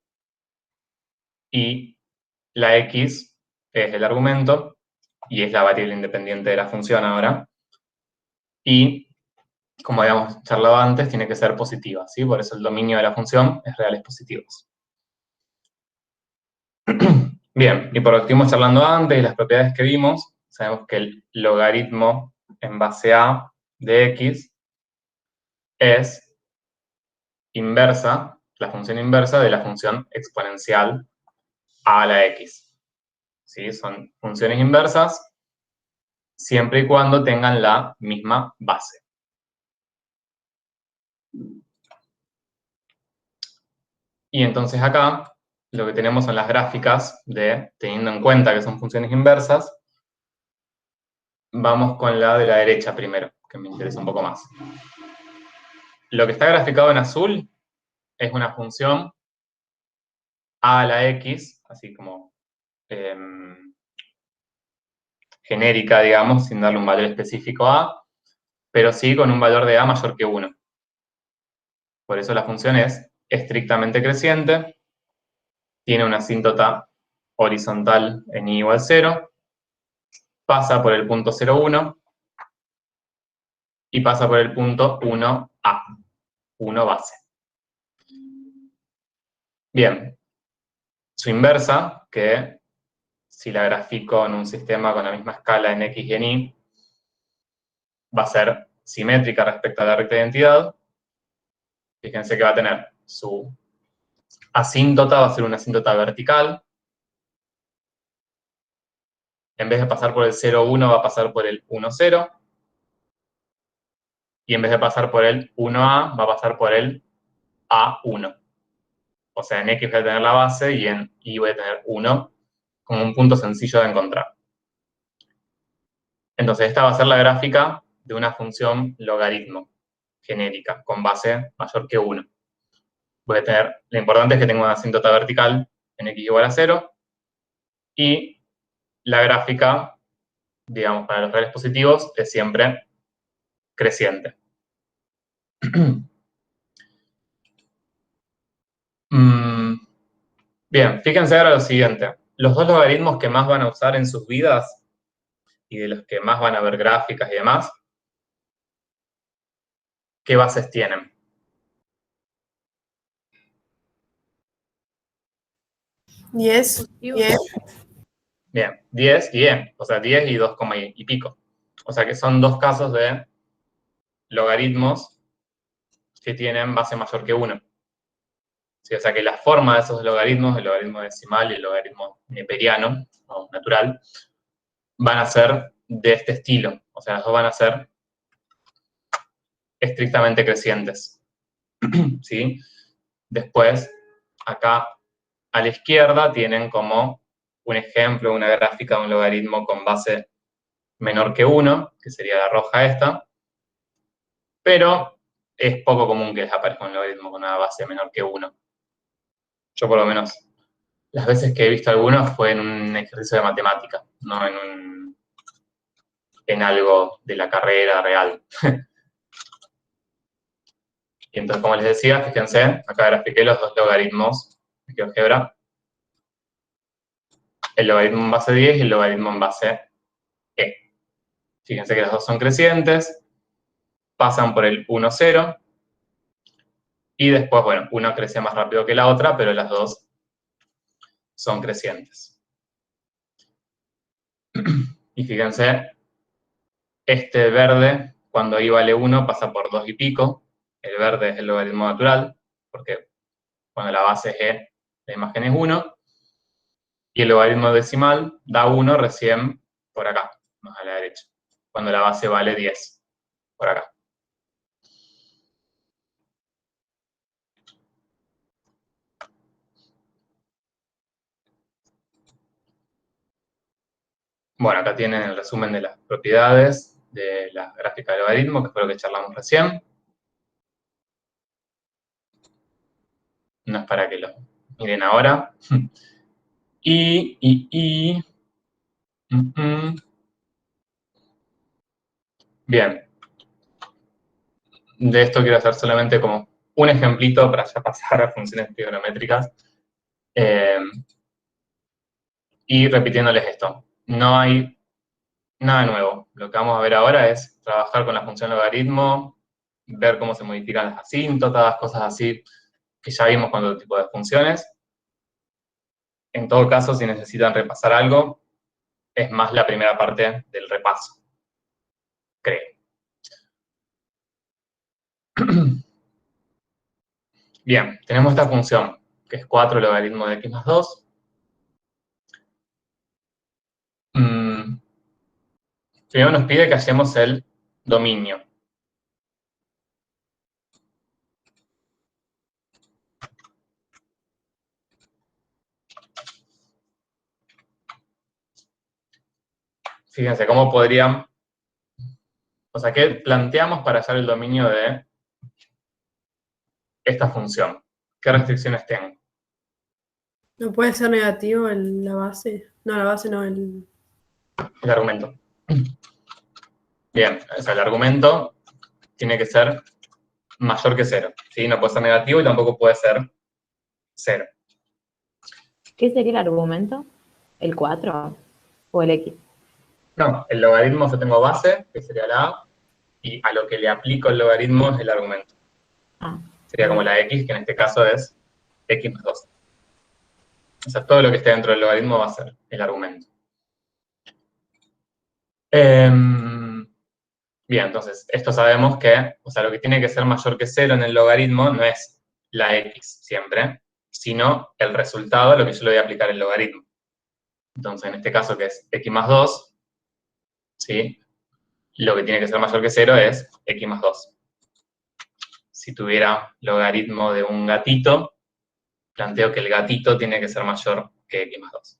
Y la x es el argumento, y es la variable independiente de la función ahora. Y, como habíamos charlado antes, tiene que ser positiva, ¿sí? Por eso el dominio de la función es reales positivos. Bien, y por lo que estuvimos charlando antes, las propiedades que vimos, sabemos que el logaritmo en base a de x es inversa, la función inversa de la función exponencial a la x. ¿Sí? Son funciones inversas siempre y cuando tengan la misma base. Y entonces acá lo que tenemos son las gráficas de, teniendo en cuenta que son funciones inversas, vamos con la de la derecha primero, que me interesa un poco más. Lo que está graficado en azul es una función a la x, así como genérica, digamos, sin darle un valor específico a, pero sí con un valor de a mayor que 1. Por eso la función es estrictamente creciente, tiene una asíntota horizontal en i igual 0, pasa por el punto 0,1 y pasa por el punto 1a, 1 base. Bien, su inversa, que si la grafico en un sistema con la misma escala en x y en y, va a ser simétrica respecto a la recta de identidad. Fíjense que va a tener su asíntota, va a ser una asíntota vertical. En vez de pasar por el 0,1 va a pasar por el 1,0. Y en vez de pasar por el 1a, va a pasar por el a1. O sea, en x voy a tener la base y en y voy a tener 1 como un punto sencillo de encontrar. Entonces, esta va a ser la gráfica de una función logaritmo genérica con base mayor que 1. Voy a tener, lo importante es que tengo una asíntota vertical en x igual a 0 y la gráfica, digamos, para los reales positivos es siempre creciente. Bien, fíjense ahora lo siguiente. Los dos logaritmos que más van a usar en sus vidas y de los que más van a ver gráficas y demás, ¿qué bases tienen? ¿10? ¿10? Bien, 10 y e, o sea, 10 y 2, y pico. O sea que son dos casos de logaritmos que tienen base mayor que 1. ¿Sí? O sea que la forma de esos logaritmos, el logaritmo decimal y el logaritmo neperiano, o natural, van a ser de este estilo. O sea, las dos van a ser estrictamente crecientes. ¿Sí? Después, acá a la izquierda tienen como un ejemplo, una gráfica de un logaritmo con base menor que 1, que sería la roja esta, pero es poco común que les aparezca un logaritmo con una base menor que 1. Yo por lo menos, las veces que he visto algunos fue en un ejercicio de matemática, no en algo de la carrera real. Y entonces, como les decía, fíjense, acá grafiqué los dos logaritmos de GeoGebra. El logaritmo en base 10 y el logaritmo en base e. Fíjense que los dos son crecientes, pasan por el 1,0, y después, bueno, una crece más rápido que la otra, pero las dos son crecientes. Y fíjense, este verde, cuando i vale 1, pasa por 2 y pico. El verde es el logaritmo natural, porque cuando la base es e, la imagen es 1. Y el logaritmo decimal da 1 recién por acá, más a la derecha, cuando la base vale 10, por acá. Bueno, acá tienen el resumen de las propiedades de la gráfica de logaritmo, que fue lo que charlamos recién. No es para que lo miren ahora. Bien. De esto quiero hacer solamente como un ejemplito para ya pasar a funciones trigonométricas. Y repitiéndoles esto. No hay nada nuevo. Lo que vamos a ver ahora es trabajar con la función logaritmo, ver cómo se modifican las asíntotas, cosas así que ya vimos con otro tipo de funciones. en todo caso, si necesitan repasar algo, es más la primera parte del repaso, creo. Bien, tenemos esta función, que es 4 logaritmo de x más 2. Primero nos pide que hallemos el dominio. Fíjense cómo podrían... O sea, ¿qué planteamos para hallar el dominio de esta función? ¿Qué restricciones tengo? ¿No puede ser negativo la base? No, la base no, el... El argumento. Bien, o sea, el argumento tiene que ser mayor que 0. ¿Sí? No puede ser negativo y tampoco puede ser 0. ¿Qué sería el argumento? ¿El 4 o el x? No, el logaritmo yo tengo base, que sería la a, y a lo que le aplico el logaritmo es el argumento. Ah, Sería como la x, que en este caso es x más 2. O sea, todo lo que esté dentro del logaritmo va a ser el argumento. Bien, entonces, esto sabemos que, o sea, lo que tiene que ser mayor que 0 en el logaritmo no es la x siempre, sino el resultado a lo que yo le voy a aplicar el logaritmo. Entonces, en este caso, que es x más 2, ¿sí? Lo que tiene que ser mayor que 0 es x más 2. Si tuviera logaritmo de un gatito, planteo que el gatito tiene que ser mayor que x más 2.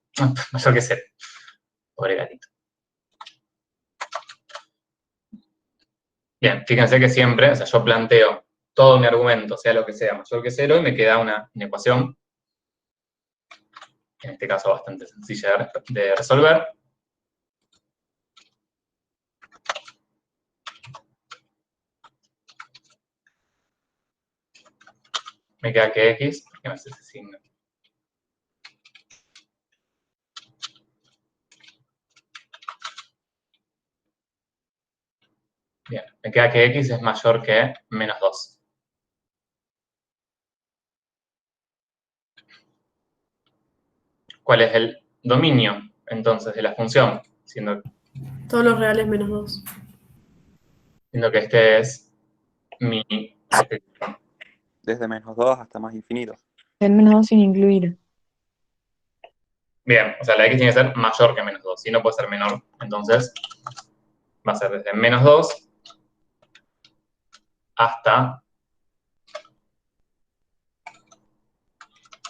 Mayor que 0. Pobre gatito. Bien, fíjense que siempre, o sea, yo planteo todo mi argumento, sea lo que sea, mayor que 0, y me queda una ecuación, en este caso bastante sencilla de resolver. Me queda que x, ¿por qué me hace ese signo? Bien, me queda que x es mayor que menos 2. ¿Cuál es el dominio, entonces, de la función? Siendo Todos los reales menos 2. que este es mi... Desde menos 2 hasta más infinito. El menos 2 sin incluir. Bien, o sea, la x tiene que ser mayor que menos 2, si no puede ser menor. Entonces, va a ser desde menos 2 hasta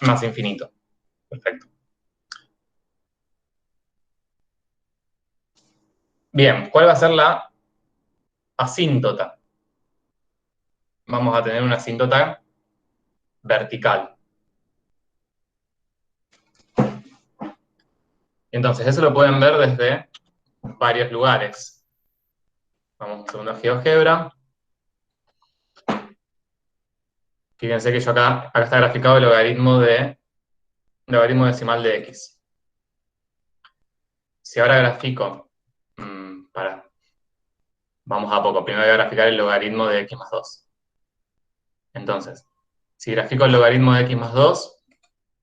más infinito. Perfecto. Bien, ¿cuál va a ser la asíntota? Vamos a tener una asíntota vertical. Entonces, eso lo pueden ver desde varios lugares. Vamos a un segundo a GeoGebra. Fíjense que yo acá está graficado el logaritmo decimal de x. Si ahora grafico, vamos a poco, primero voy a graficar el logaritmo de x más 2. Entonces, si grafico el logaritmo de x más 2,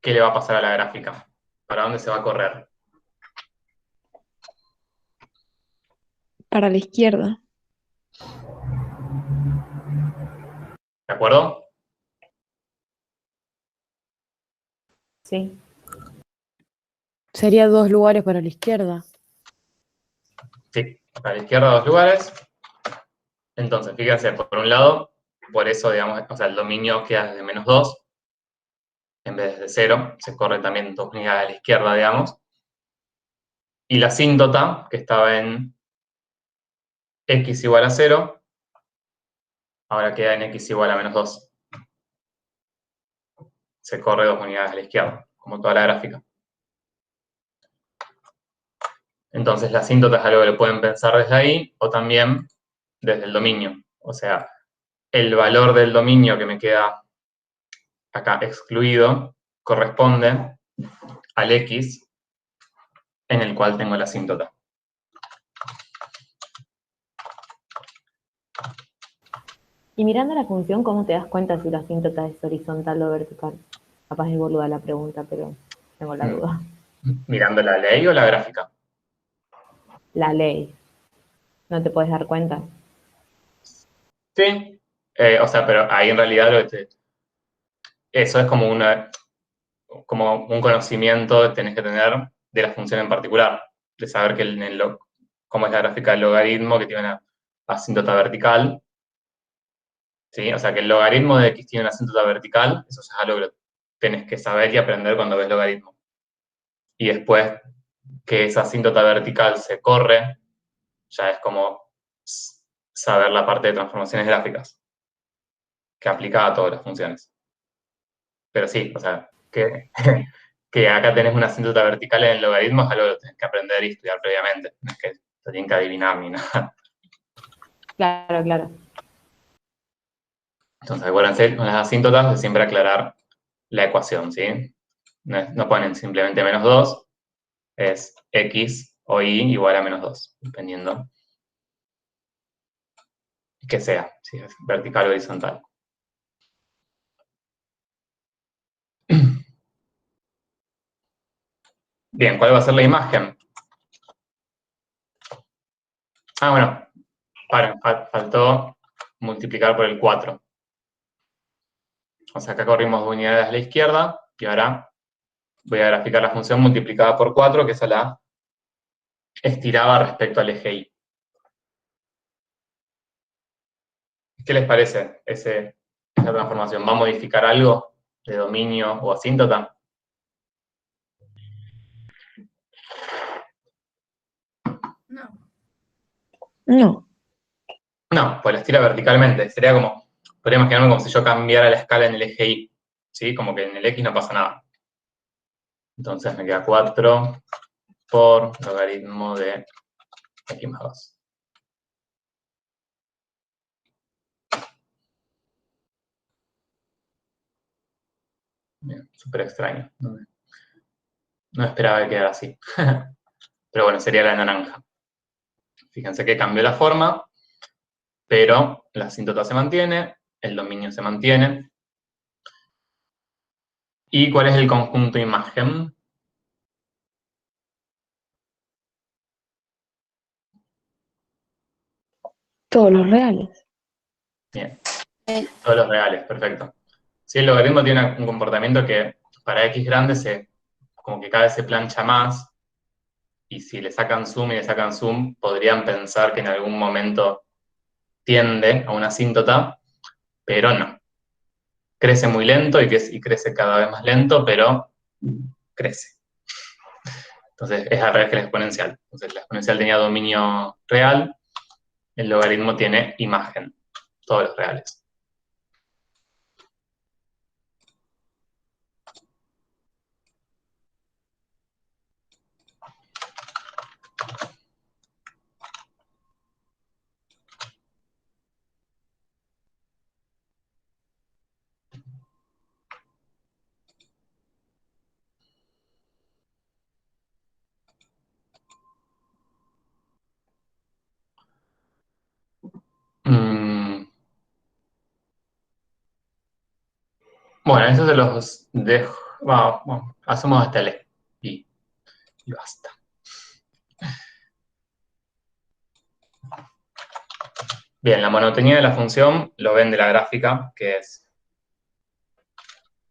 ¿qué le va a pasar a la gráfica? ¿Para dónde se va a correr? Para la izquierda. ¿De acuerdo? sí. Sería 2 lugares para la izquierda. Sí, para la izquierda 2 lugares. Entonces, fíjense, por un lado, por eso, digamos, o sea, el dominio queda desde menos 2, en vez de 0, se corre también 2 unidades a la izquierda, digamos. Y la asíntota, que estaba en x igual a 0, ahora queda en x igual a menos 2. Se corre 2 unidades a la izquierda, como toda la gráfica. Entonces, la asíntota es algo que lo pueden pensar desde ahí, o también desde el dominio. O sea, el valor del dominio que me queda acá excluido corresponde al x en el cual tengo la asíntota. Y mirando la función, ¿cómo te das cuenta si la asíntota es horizontal o vertical? Capaz es boluda la pregunta, pero Tengo la duda. ¿Mirando la ley o la gráfica? La ley. ¿No te puedes dar cuenta? Sí. O sea, pero ahí en realidad eso es como un conocimiento que tenés que tener de la función en particular, de saber cómo es la gráfica del logaritmo, que tiene una asíntota vertical, ¿sí? O sea, que el logaritmo de x tiene una asíntota vertical, eso ya es algo que tenés que saber y aprender cuando ves logaritmo. Y después que esa asíntota vertical se corre, ya es como saber la parte de transformaciones gráficas, que aplica a todas las funciones. Pero sí, o sea, que acá tenés una asíntota vertical en el logaritmo es algo que tenés que aprender y estudiar previamente. No es que te tienen que adivinar ni nada. Claro, claro. Entonces, acuérdense con las asíntotas de siempre aclarar la ecuación, ¿sí? No ponen simplemente -2, es x o y igual a -2, dependiendo que sea, si es vertical o horizontal. Bien, ¿cuál va a ser la imagen? Ah, bueno, faltó multiplicar por el 4. O sea, acá corrimos de unidades a la izquierda y ahora voy a graficar la función multiplicada por 4, que esa la estiraba respecto al eje Y. ¿Qué les parece esa transformación? ¿Va a modificar algo de dominio o asíntota? No. No. No, pues la estira verticalmente. Sería como, podría imaginarme como si yo cambiara la escala en el eje Y, ¿sí? Como que en el X no pasa nada. Entonces me queda 4 por logaritmo de X más 2. Bien, súper extraño. No esperaba que quedara así. Pero bueno, sería la naranja. Fíjense que cambió la forma, pero la asíntota se mantiene, el dominio se mantiene. ¿Y cuál es el conjunto imagen? Todos los reales. Bien, todos los reales, perfecto. Sí, el logaritmo tiene un comportamiento que para x grande como que cada vez se plancha más, y si le sacan zoom y le sacan zoom, podrían pensar que en algún momento tiende a una asíntota, pero no. Crece muy lento y crece cada vez más lento, pero crece. Entonces es al revés que la exponencial. Entonces la exponencial tenía dominio real, el logaritmo tiene imagen, todos los reales. Bueno, eso se los dejo. Bueno, hacemos hasta el E y basta. Bien, la monotonía de la función lo ven de la gráfica, que es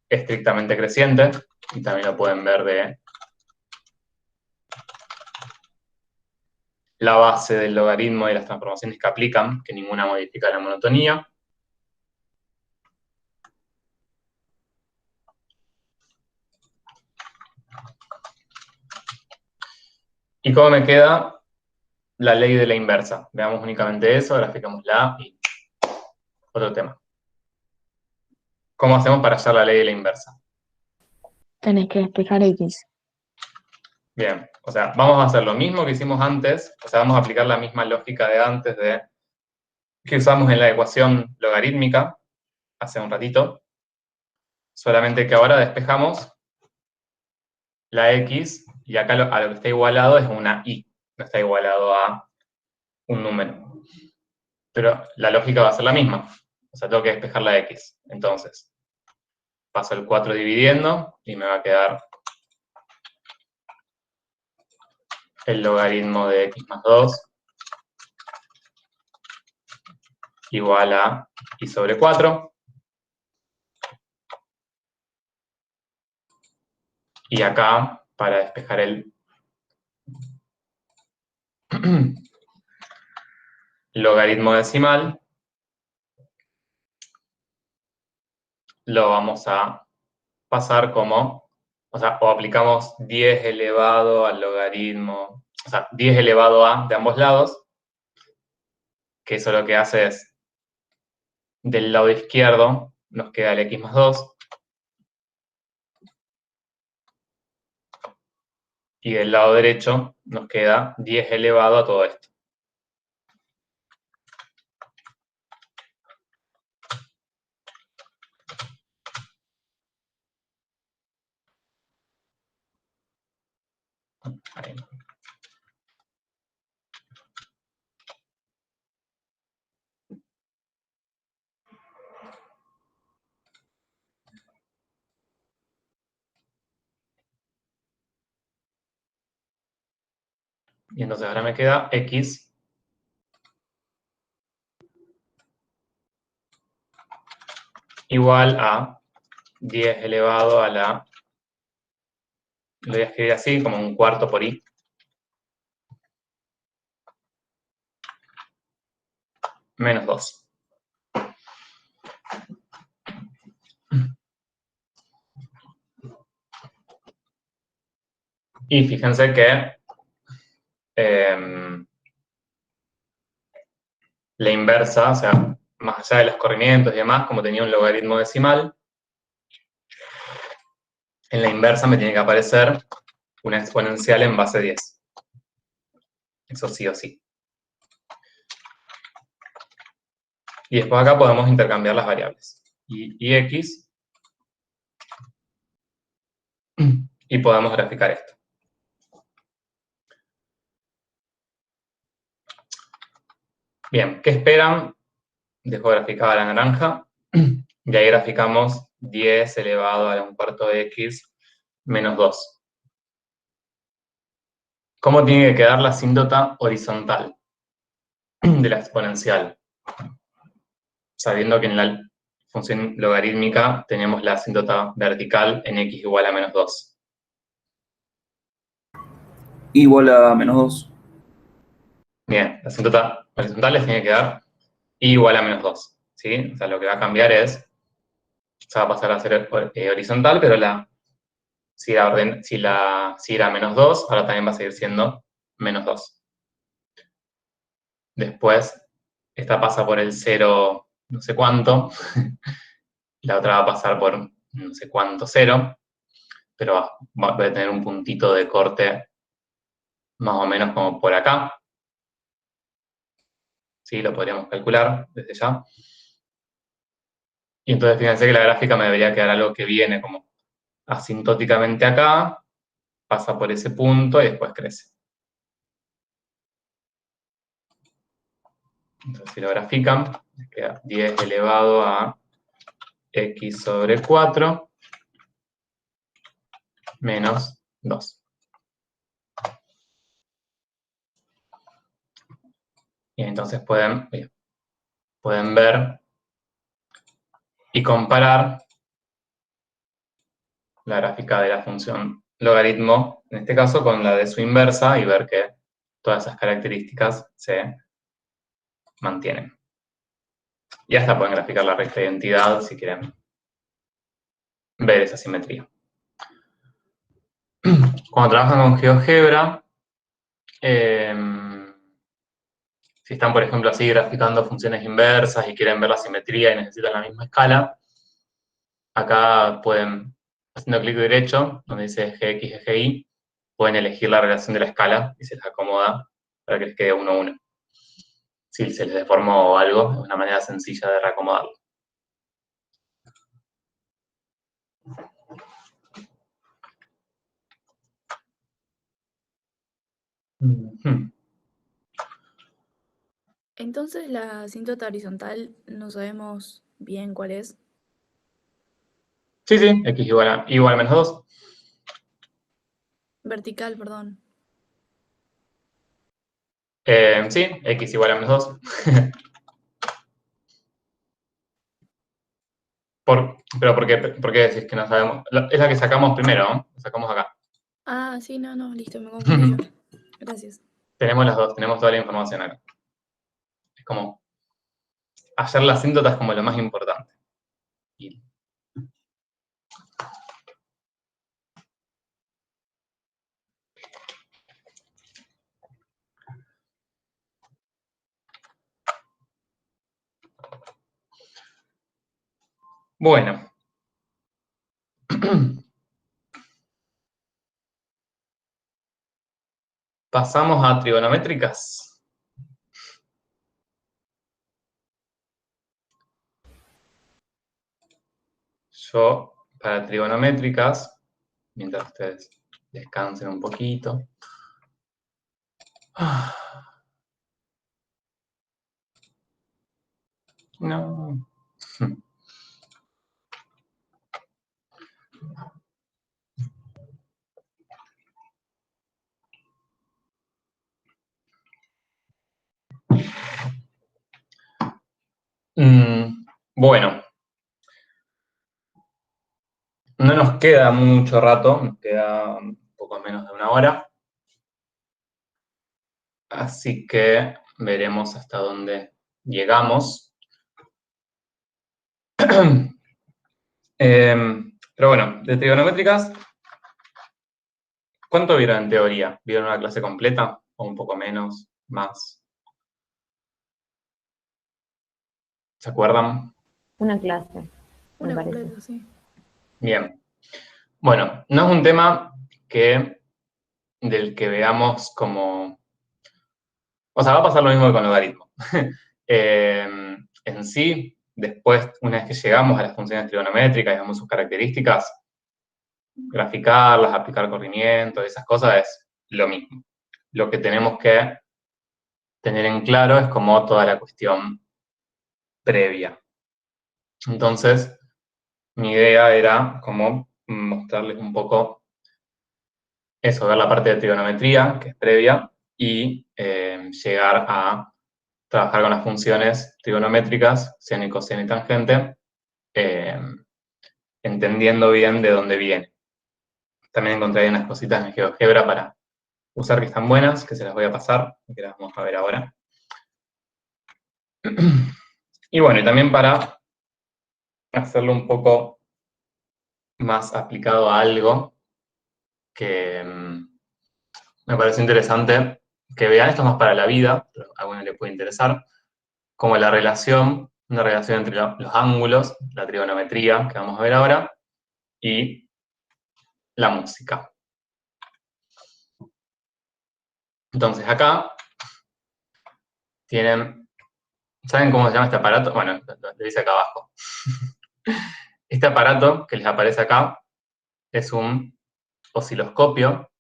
estrictamente creciente, y también lo pueden ver de la base del logaritmo y las transformaciones que aplican, que ninguna modifica la monotonía. ¿Y cómo me queda la ley de la inversa? Veamos únicamente eso, graficámosla y otro tema. ¿Cómo hacemos para hallar la ley de la inversa? Tenés que despejar X. Bien, o sea, vamos a hacer lo mismo que hicimos antes, o sea, vamos a aplicar la misma lógica de antes que usamos en la ecuación logarítmica hace un ratito, solamente que ahora despejamos la X y acá a lo que está igualado es una Y, no está igualado a un número. Pero la lógica va a ser la misma, o sea, tengo que despejar la X. Entonces, paso el 4 dividiendo y me va a quedar el logaritmo de x más 2 igual a y sobre 4. Y acá, para despejar el logaritmo decimal, lo vamos a pasar como, o sea, o aplicamos 10 elevado al logaritmo, o sea, 10 elevado a de ambos lados, que eso lo que hace es, del lado izquierdo nos queda el x más 2, y del lado derecho nos queda 10 elevado a todo esto. Ahí. Y entonces ahora me queda x igual a 10 elevado a la, lo voy a escribir así, como un cuarto por i, menos 2. Y fíjense que la inversa, o sea, más allá de los corrimientos y demás, como tenía un logaritmo decimal, en la inversa me tiene que aparecer una exponencial en base 10. Eso sí o sí. Y después acá podemos intercambiar las variables. Y x. Y podemos graficar esto. Bien, ¿qué esperan? Dejo graficada la naranja. Y ahí graficamos 10 elevado a un cuarto de x menos 2. ¿Cómo tiene que quedar la asíntota horizontal de la exponencial? Sabiendo que en la función logarítmica tenemos la asíntota vertical en x igual a menos 2. Igual a menos 2. Bien, la asíntota horizontal les tiene que dar y igual a menos 2. ¿Sí? O sea, lo que va a cambiar es, se va a pasar a ser horizontal, pero si era menos 2, ahora también va a seguir siendo menos 2. Después, esta pasa por el 0 no sé cuánto, la otra va a pasar por no sé cuánto 0, pero va a tener un puntito de corte más o menos como por acá. ¿Sí? Lo podríamos calcular desde ya. Y entonces fíjense que la gráfica me debería quedar algo que viene como asintóticamente acá, pasa por ese punto y después crece. Entonces si lo grafican, les queda 10 elevado a x sobre 4 menos 2. Y entonces pueden ver y comparar la gráfica de la función logaritmo, en este caso con la de su inversa, y ver que todas esas características se mantienen. Y hasta pueden graficar la recta de identidad si quieren ver esa simetría. Cuando trabajan con GeoGebra, si están, por ejemplo, así graficando funciones inversas y quieren ver la simetría y necesitan la misma escala, acá pueden, haciendo clic derecho, donde dice GX, GY, pueden elegir la relación de la escala y se les acomoda para que les quede 1, 1. Si se les deformó algo, es una manera sencilla de reacomodarlo. Entonces la asíntota horizontal no sabemos bien cuál es. Sí, x igual a menos 2. Vertical, perdón. Sí, x igual a -2. Pero ¿por qué decís que no sabemos? Es la que sacamos primero, ¿no? La sacamos acá. Ah, sí, no, listo, me confundí yo. Gracias. Tenemos las dos, tenemos toda la información acá. Es como, hacer la asíntota es como lo más importante. Y- Bueno. Pasamos a trigonométricas. Yo, para trigonométricas, mientras ustedes descansen un poquito. No. Bueno, no nos queda mucho rato, nos queda un poco menos de una hora. Así que veremos hasta dónde llegamos. Pero bueno, de trigonométricas, ¿cuánto vieron en teoría? ¿Vieron una clase completa? ¿O un poco menos? ¿Más? ¿Se acuerdan? Una clase, me Una parece. completa, sí. Bien. Bueno, no es un tema del que veamos como... O sea, va a pasar lo mismo que con logaritmo. En sí, después, una vez que llegamos a las funciones trigonométricas y vemos sus características, graficarlas, aplicar corrimiento, esas cosas es lo mismo. Lo que tenemos que tener en claro es como toda la cuestión previa. Entonces, mi idea era como mostrarles un poco eso, ver la parte de trigonometría, que es previa, y llegar a trabajar con las funciones trigonométricas, seno y coseno y tangente, entendiendo bien de dónde viene. También encontré unas cositas en GeoGebra para usar que están buenas, que se las voy a pasar, que las vamos a ver ahora. Y bueno, y también para hacerlo un poco más aplicado a algo que me parece interesante que vean, esto es más para la vida, pero a alguno le puede interesar, como la relación, una relación entre los ángulos, la trigonometría, que vamos a ver ahora, y la música. Entonces acá tienen, ¿saben cómo se llama este aparato? Bueno, lo dice acá abajo. Este aparato que les aparece acá es un osciloscopio.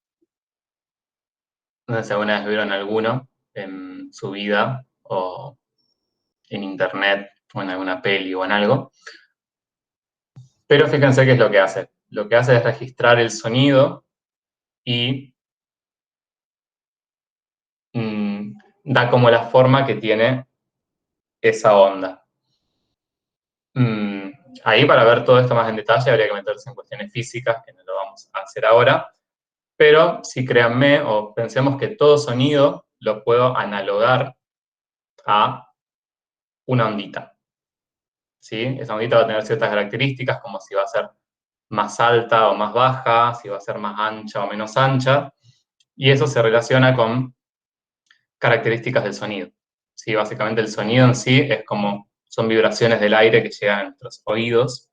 No sé si alguna vez vieron alguno en su vida o en internet o en alguna peli o en algo. Pero fíjense qué es lo que hace. Lo que hace es registrar el sonido y da como la forma que tiene esa onda. Ahí para ver todo esto más en detalle habría que meterse en cuestiones físicas, que no lo vamos a hacer ahora. Pero sí, créanme, o pensemos que todo sonido lo puedo analogar a una ondita. ¿Sí? Esa ondita va a tener ciertas características, como si va a ser más alta o más baja, si va a ser más ancha o menos ancha, y eso se relaciona con características del sonido. ¿Sí? Básicamente el sonido en sí es como, son vibraciones del aire que llegan a nuestros oídos,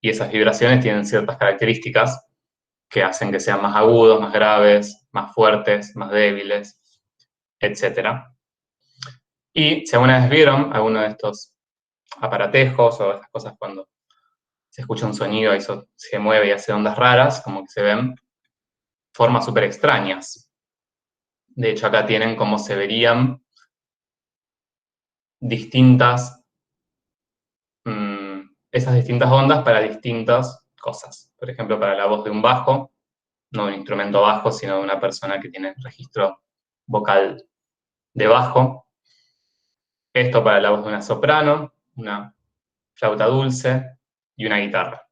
y esas vibraciones tienen ciertas características que hacen que sean más agudos, más graves, más fuertes, más débiles, etc. Y si alguna vez vieron alguno de estos aparatejos o estas cosas cuando se escucha un sonido y eso se mueve y hace ondas raras, como que se ven formas súper extrañas. De hecho, acá tienen cómo se verían distintas, esas distintas ondas para distintas cosas. Por ejemplo, para la voz de un bajo, no de un instrumento bajo, sino de una persona que tiene registro vocal de bajo. Esto para la voz de una soprano, una flauta dulce y una guitarra.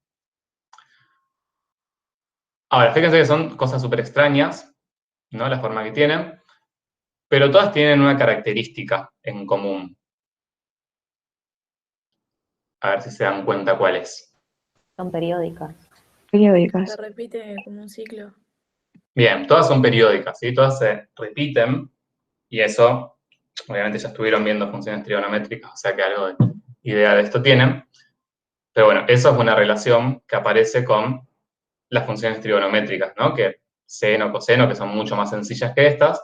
Ahora, fíjense que son cosas súper extrañas, ¿no? La forma que tienen, pero todas tienen una característica en común. A ver si se dan cuenta cuál es. Son periódicas. Se repite como un ciclo. Bien, todas son periódicas, ¿sí? Todas se repiten, y eso, obviamente ya estuvieron viendo funciones trigonométricas, o sea que algo de idea de esto tienen. Pero bueno, eso es una relación que aparece con las funciones trigonométricas, ¿no? Que seno, coseno, que son mucho más sencillas que estas,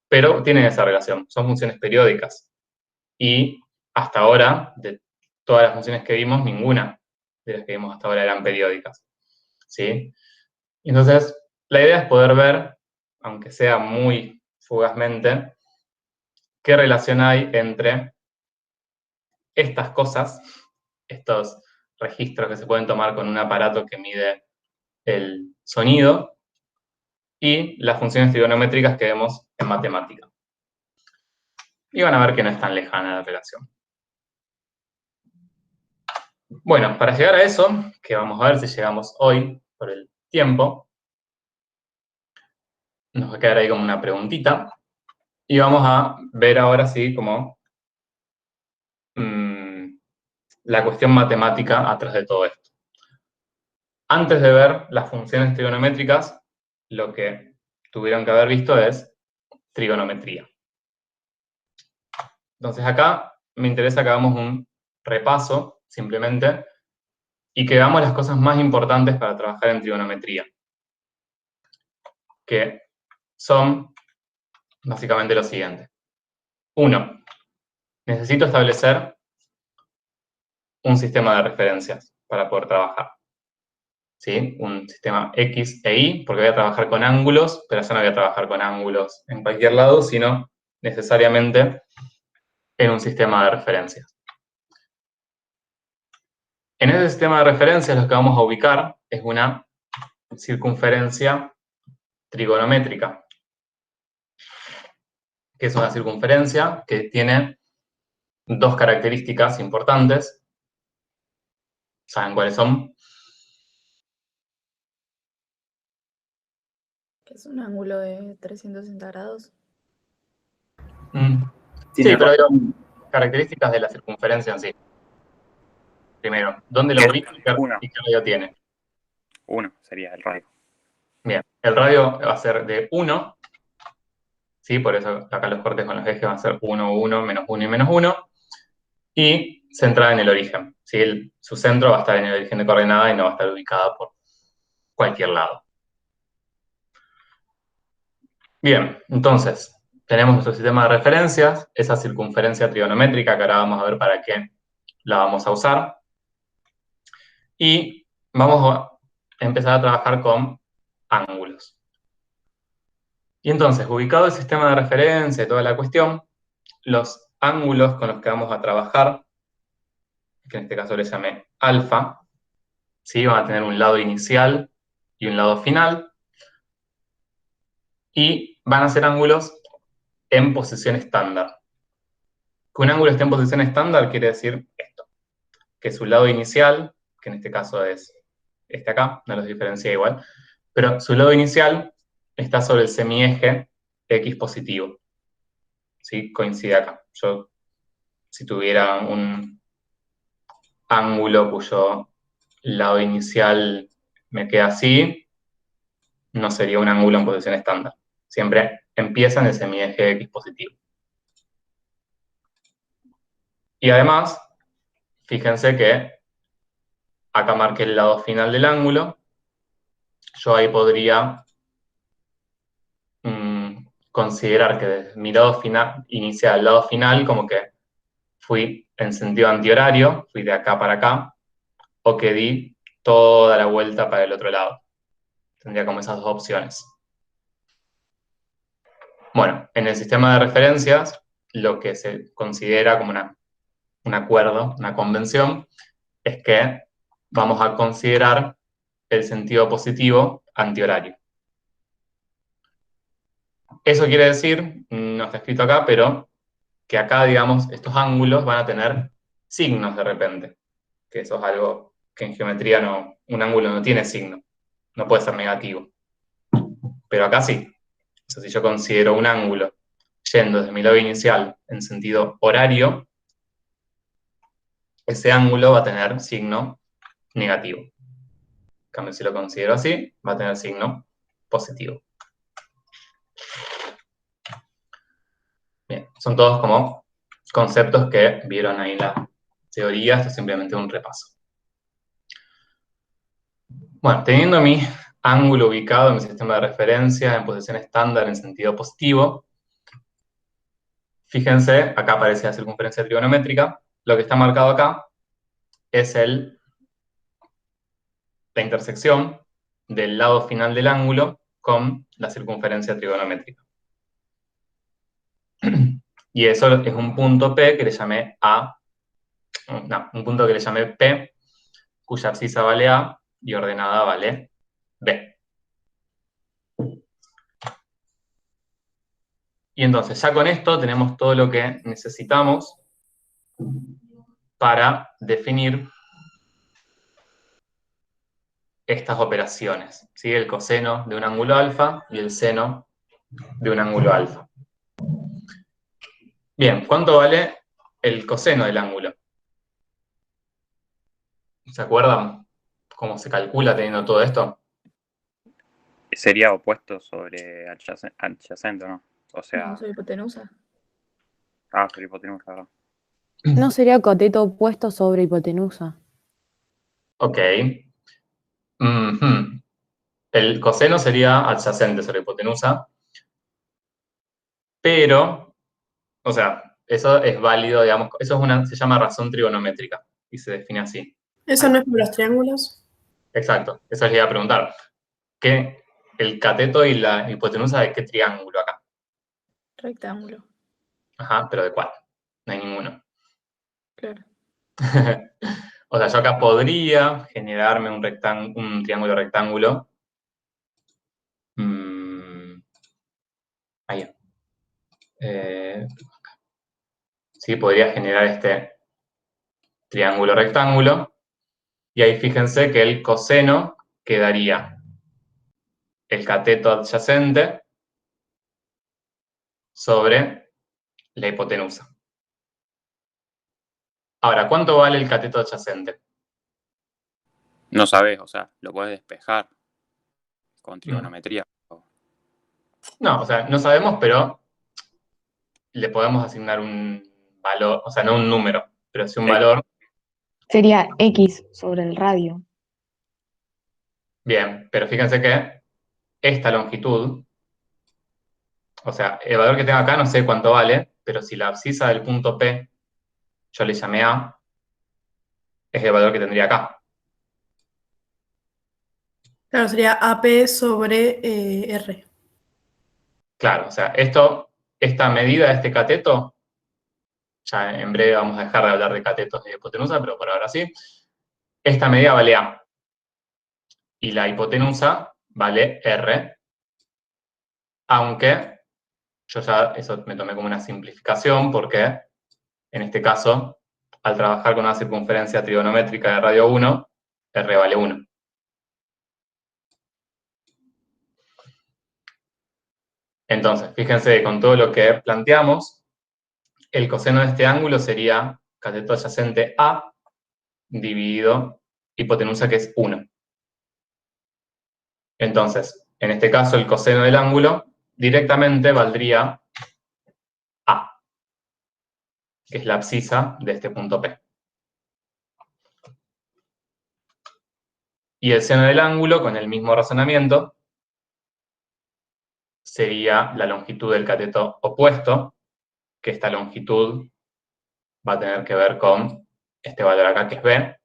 pero tienen esa relación, son funciones periódicas. Y hasta ahora, de todas las funciones que vimos, ninguna de las que vimos hasta ahora eran periódicas, ¿sí? Entonces, la idea es poder ver, aunque sea muy fugazmente, qué relación hay entre estas cosas, estos registros que se pueden tomar con un aparato que mide el sonido, y las funciones trigonométricas que vemos en matemática. Y van a ver que no es tan lejana la relación. Bueno, para llegar a eso, que vamos a ver si llegamos hoy por el tiempo, nos va a quedar ahí como una preguntita, y vamos a ver ahora sí como la cuestión matemática atrás de todo esto. Antes de ver las funciones trigonométricas, lo que tuvieron que haber visto es trigonometría. Entonces acá me interesa que hagamos un repaso, simplemente, y que veamos las cosas más importantes para trabajar en trigonometría, que son básicamente lo siguiente. 1. Necesito establecer un sistema de referencias para poder trabajar. ¿Sí? Un sistema X e Y, porque voy a trabajar con ángulos, pero yo no voy a trabajar con ángulos en cualquier lado, sino necesariamente en un sistema de referencias. En ese sistema de referencias lo que vamos a ubicar es una circunferencia trigonométrica, que es una circunferencia que tiene dos características importantes. ¿Saben cuáles son? Que es un ángulo de 360 grados. Sí, pero digo, características de la circunferencia en sí. Primero, ¿dónde lo ubica y qué radio tiene? 1 sería el radio. Bien, el radio va a ser de 1, ¿sí? Por eso acá los cortes con los ejes van a ser 1, 1, menos 1 y menos 1, y centrada en el origen, ¿sí? Su centro va a estar en el origen de coordenada y no va a estar ubicada por cualquier lado. Bien, entonces, tenemos nuestro sistema de referencias, esa circunferencia trigonométrica que ahora vamos a ver para qué la vamos a usar, y vamos a empezar a trabajar con ángulos. Y entonces, ubicado el sistema de referencia y toda la cuestión, los ángulos con los que vamos a trabajar, que en este caso le llamé alfa, ¿sí? Van a tener un lado inicial y un lado final, y van a ser ángulos en posición estándar. Que un ángulo esté en posición estándar quiere decir esto, que su lado inicial, que en este caso es este acá, no los diferencia igual, pero su lado inicial está sobre el semieje X positivo. ¿Sí? Coincide acá. Yo, si tuviera un ángulo cuyo lado inicial me queda así, no sería un ángulo en posición estándar. Siempre empieza en el semieje X positivo. Y además, fíjense que acá marqué el lado final del ángulo. Yo ahí podría considerar que desde mi lado final, inicial al lado final, como que fui en sentido antihorario, fui de acá para acá, o que di toda la vuelta para el otro lado. Tendría como esas dos opciones. Bueno, en el sistema de referencias, lo que se considera como un acuerdo, una convención, es que vamos a considerar el sentido positivo antihorario. Eso quiere decir, no está escrito acá, pero que acá, digamos, estos ángulos van a tener signos de repente. Que eso es algo que en geometría no, un ángulo no tiene signo. No puede ser negativo. Pero acá sí. O sea, si yo considero un ángulo yendo desde mi lado inicial en sentido horario, ese ángulo va a tener signo negativo. En cambio, si lo considero así, va a tener signo positivo. Bien, son todos como conceptos que vieron ahí en la teoría. Esto es simplemente un repaso. Bueno, teniendo mi ángulo ubicado en mi sistema de referencia en posición estándar en sentido positivo, fíjense, acá aparece la circunferencia trigonométrica. Lo que está marcado acá es la intersección del lado final del ángulo con la circunferencia trigonométrica. Y eso es un punto P que le llamé un punto que le llamé P, cuya abscisa vale A y ordenada vale B. Y entonces, ya con esto tenemos todo lo que necesitamos para definir estas operaciones, ¿sí? El coseno de un ángulo alfa y el seno de un ángulo alfa. Bien, ¿cuánto vale el coseno del ángulo? ¿Se acuerdan cómo se calcula teniendo todo esto? Sería opuesto sobre adyacente, ¿no? O sea, No soy hipotenusa. sobre hipotenusa, ¿verdad? ¿No sería cateto opuesto sobre hipotenusa? Ok. Ujú. El coseno sería adyacente sobre hipotenusa, pero, o sea, eso es válido, digamos, eso se llama razón trigonométrica y se define así. ¿Eso no es por los triángulos? Exacto, eso les iba a preguntar. ¿Qué, el cateto y la hipotenusa de qué triángulo acá? Rectángulo, Ajá, pero ¿de cuál? No hay ninguno. claro. O sea, yo acá podría generarme un triángulo rectángulo. Ahí. Sí, podría generar este triángulo rectángulo. Y ahí fíjense que el coseno quedaría el cateto adyacente sobre la hipotenusa. Ahora, ¿cuánto vale el cateto adyacente? No sabes, o sea, lo puedes despejar con trigonometría. No, o sea, no sabemos, pero le podemos asignar un valor, o sea, no un número, pero sí un valor. Sería X sobre el radio. Bien, pero fíjense que esta longitud, o sea, el valor que tengo acá no sé cuánto vale, pero si la abscisa del punto P yo le llamé A, es el valor que tendría acá. Claro, sería AP sobre R. Claro, o sea, esta medida de este cateto, ya en breve vamos a dejar de hablar de catetos y de hipotenusa, pero por ahora sí, esta medida vale A. Y la hipotenusa vale R, aunque yo ya eso me tomé como una simplificación porque en este caso, al trabajar con una circunferencia trigonométrica de radio 1, R vale 1. Entonces, fíjense que con todo lo que planteamos, el coseno de este ángulo sería cateto adyacente A dividido hipotenusa, que es 1. Entonces, en este caso, el coseno del ángulo directamente valdría A, que es la abscisa de este punto P. Y el seno del ángulo, con el mismo razonamiento, sería la longitud del cateto opuesto, que esta longitud va a tener que ver con este valor acá, que es B.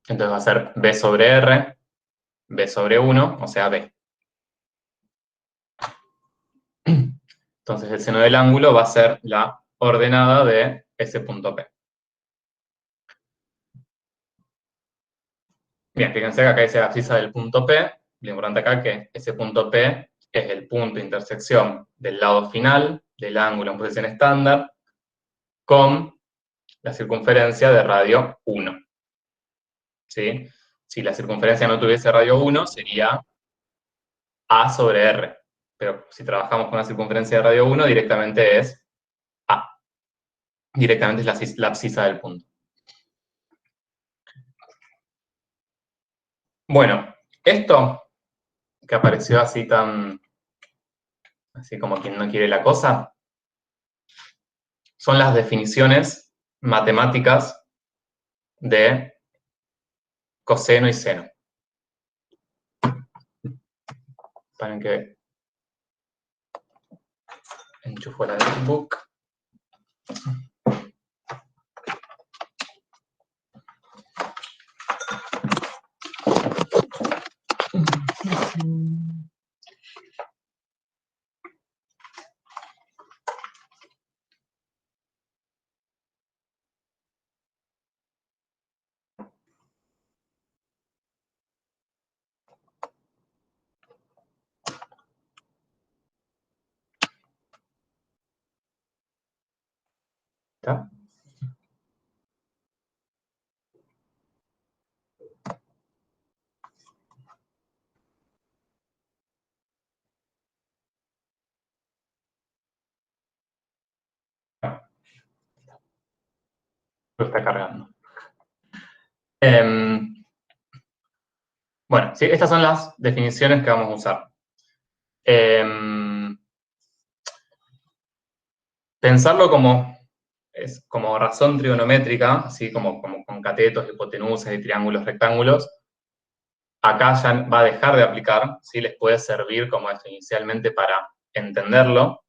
Entonces va a ser B sobre R, B sobre 1, o sea, B. Entonces el seno del ángulo va a ser la ordenada de ese punto P. Bien, fíjense que acá dice la abscisa del punto P, lo importante acá es que ese punto P es el punto de intersección del lado final del ángulo en posición estándar con la circunferencia de radio 1. ¿Sí? Si la circunferencia no tuviese radio 1, sería A sobre R. Pero si trabajamos con una circunferencia de radio 1, directamente es A. Directamente es la abscisa del punto. Bueno, esto que apareció así así como quien no quiere la cosa, son las definiciones matemáticas de coseno y seno. Para que enchufo la notebook. ¿Está? Lo está cargando. Bueno, sí, estas son las definiciones que vamos a usar. Pensarlo como razón trigonométrica, así como con catetos, hipotenusas y triángulos rectángulos, acá ya va a dejar de aplicar, ¿sí? Les puede servir como esto inicialmente para entenderlo,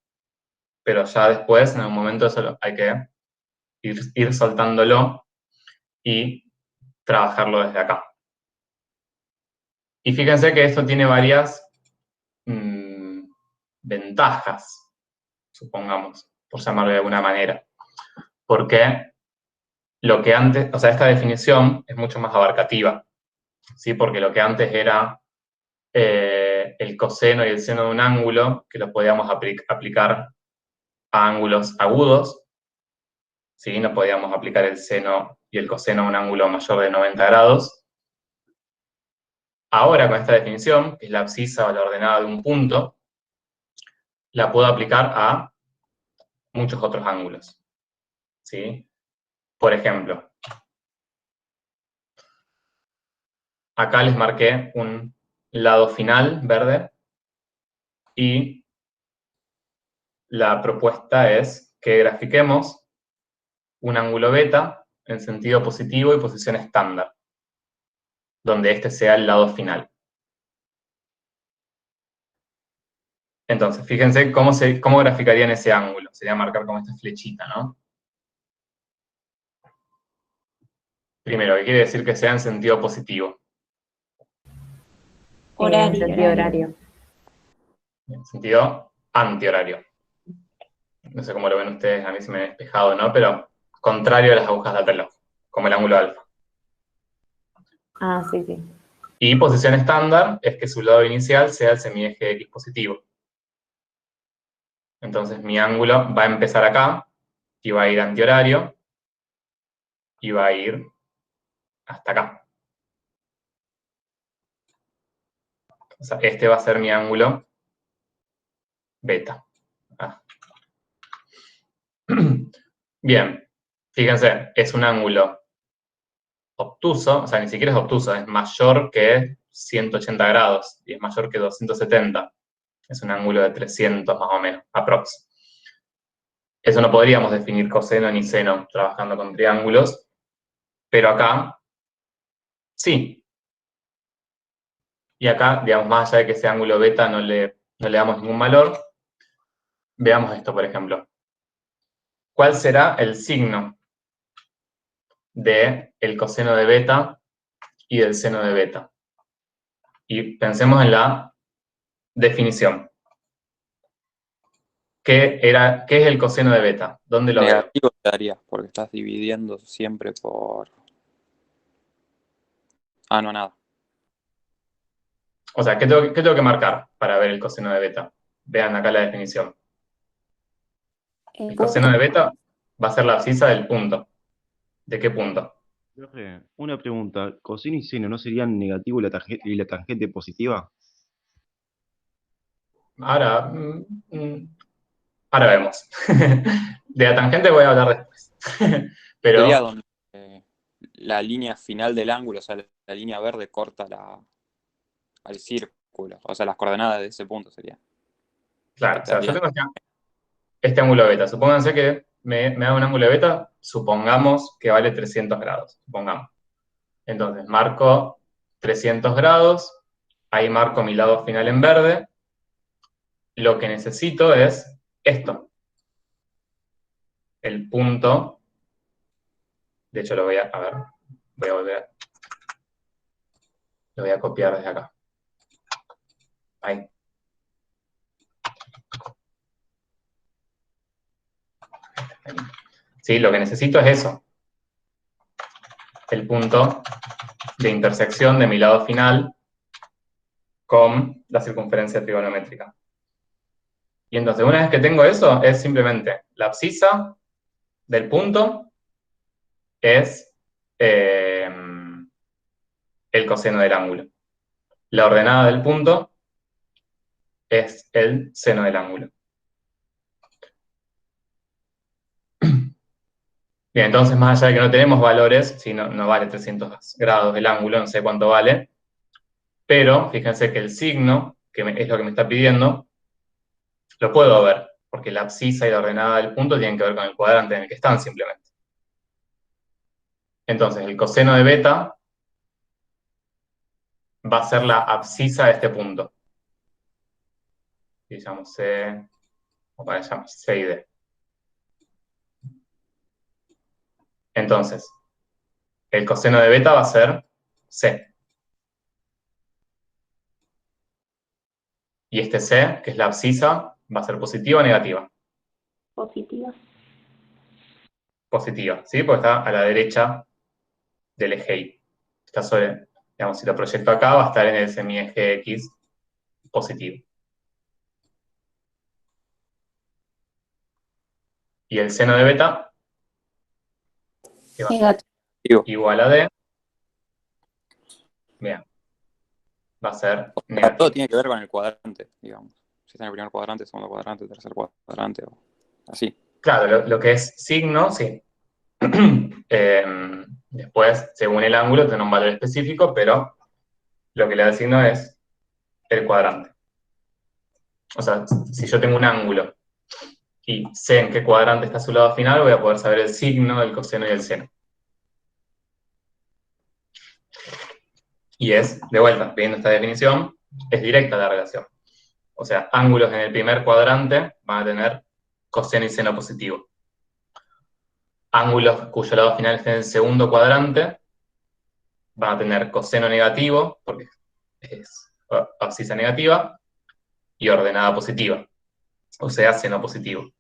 pero ya después, en algún momento, eso hay que ir soltándolo y trabajarlo desde acá. Y fíjense que esto tiene varias ventajas, supongamos, por llamarlo de alguna manera. Porque lo que antes, o sea, esta definición es mucho más abarcativa, ¿sí? Porque lo que antes era el coseno y el seno de un ángulo, que lo podíamos aplicar a ángulos agudos, ¿sí? No podíamos aplicar el seno y el coseno a un ángulo mayor de 90 grados. Ahora, con esta definición, que es la abscisa o la ordenada de un punto, la puedo aplicar a muchos otros ángulos, ¿sí? Por ejemplo, acá les marqué un lado final verde y la propuesta es que grafiquemos un ángulo beta en sentido positivo y posición estándar, donde este sea el lado final. Entonces, fíjense cómo graficarían ese ángulo. Sería marcar como esta flechita, ¿no? Primero, ¿qué quiere decir que sea en sentido positivo? En sentido horario. En sentido antihorario. No sé cómo lo ven ustedes, a mí se me ha despejado, ¿no? Pero contrario a las agujas del reloj, como el ángulo alfa. Ah, sí, sí. Y posición estándar es que su lado inicial sea el semieje X positivo. Entonces mi ángulo va a empezar acá, y va a ir antihorario, y va a ir hasta acá. O sea, este va a ser mi ángulo beta. Ah. Bien, fíjense, es un ángulo obtuso, o sea, ni siquiera es obtuso, es mayor que 180 grados, y es mayor que 270. Es un ángulo de 300 más o menos, aprox. Eso no podríamos definir coseno ni seno trabajando con triángulos, pero acá sí. Y acá, digamos, más allá de que ese ángulo beta no le damos ningún valor, veamos esto, por ejemplo. ¿Cuál será el signo del coseno de beta y del seno de beta? Y pensemos en la definición. ¿Qué es el coseno de beta? ¿Dónde lo veo? Negativo te daría, porque estás dividiendo siempre por... Ah, no, nada. O sea, ¿qué tengo que marcar para ver el coseno de beta? Vean acá la definición. El coseno de beta va a ser la abscisa del punto. ¿De qué punto? Profe, una pregunta. ¿Coseno y seno no serían negativo y la tangente positiva? Ahora, ahora vemos. De la tangente voy a hablar después. Pero Sería donde la línea final del ángulo, o sea, la línea verde corta al círculo. O sea, las coordenadas de ese punto sería. claro, o sea, yo tengo este ángulo beta. Supónganse que me da un ángulo beta, supongamos que vale 300 grados. Supongamos. Entonces, marco 300 grados, ahí marco mi lado final en verde. Lo que necesito es esto. El punto. De hecho, lo voy a ver. Voy a volver. Lo voy a copiar desde acá. Ahí. Sí, lo que necesito es eso. El punto de intersección de mi lado final con la circunferencia trigonométrica. Y entonces, una vez que tengo eso, es simplemente la abscisa del punto es el coseno del ángulo. La ordenada del punto es el seno del ángulo. Bien, entonces, más allá de que no tenemos valores, si no vale 300 grados el ángulo, no sé cuánto vale, pero fíjense que el signo, que es lo que me está pidiendo, lo puedo ver, porque la abscisa y la ordenada del punto tienen que ver con el cuadrante en el que están simplemente. Entonces, el coseno de beta va a ser la abscisa de este punto. Digamos C, o para llamar C y D. Entonces, el coseno de beta va a ser C. Y este C, que es la abscisa, va a ser positiva o negativa. Positiva. Positiva, ¿sí? Porque está a la derecha del eje Y. Está sobre, digamos, si lo proyecto acá, va a estar en el semieje X positivo. Y el seno de beta, que va a ser igual a D, bien, va a ser negativo. Todo tiene que ver con el cuadrante, digamos. Si está en el primer cuadrante, segundo cuadrante, tercer cuadrante, o así. Claro, lo que es signo, sí. Después, según el ángulo, tiene un valor específico, pero lo que le da el signo es el cuadrante. O sea, si yo tengo un ángulo y sé en qué cuadrante está su lado final, voy a poder saber el signo, el coseno y el seno. Y es, de vuelta, viendo esta definición, es directa la relación. O sea, ángulos en el primer cuadrante van a tener coseno y seno positivo. Ángulos cuyo lado final esté en el segundo cuadrante van a tener coseno negativo, porque es abscisa negativa, y ordenada positiva, o sea, seno positivo.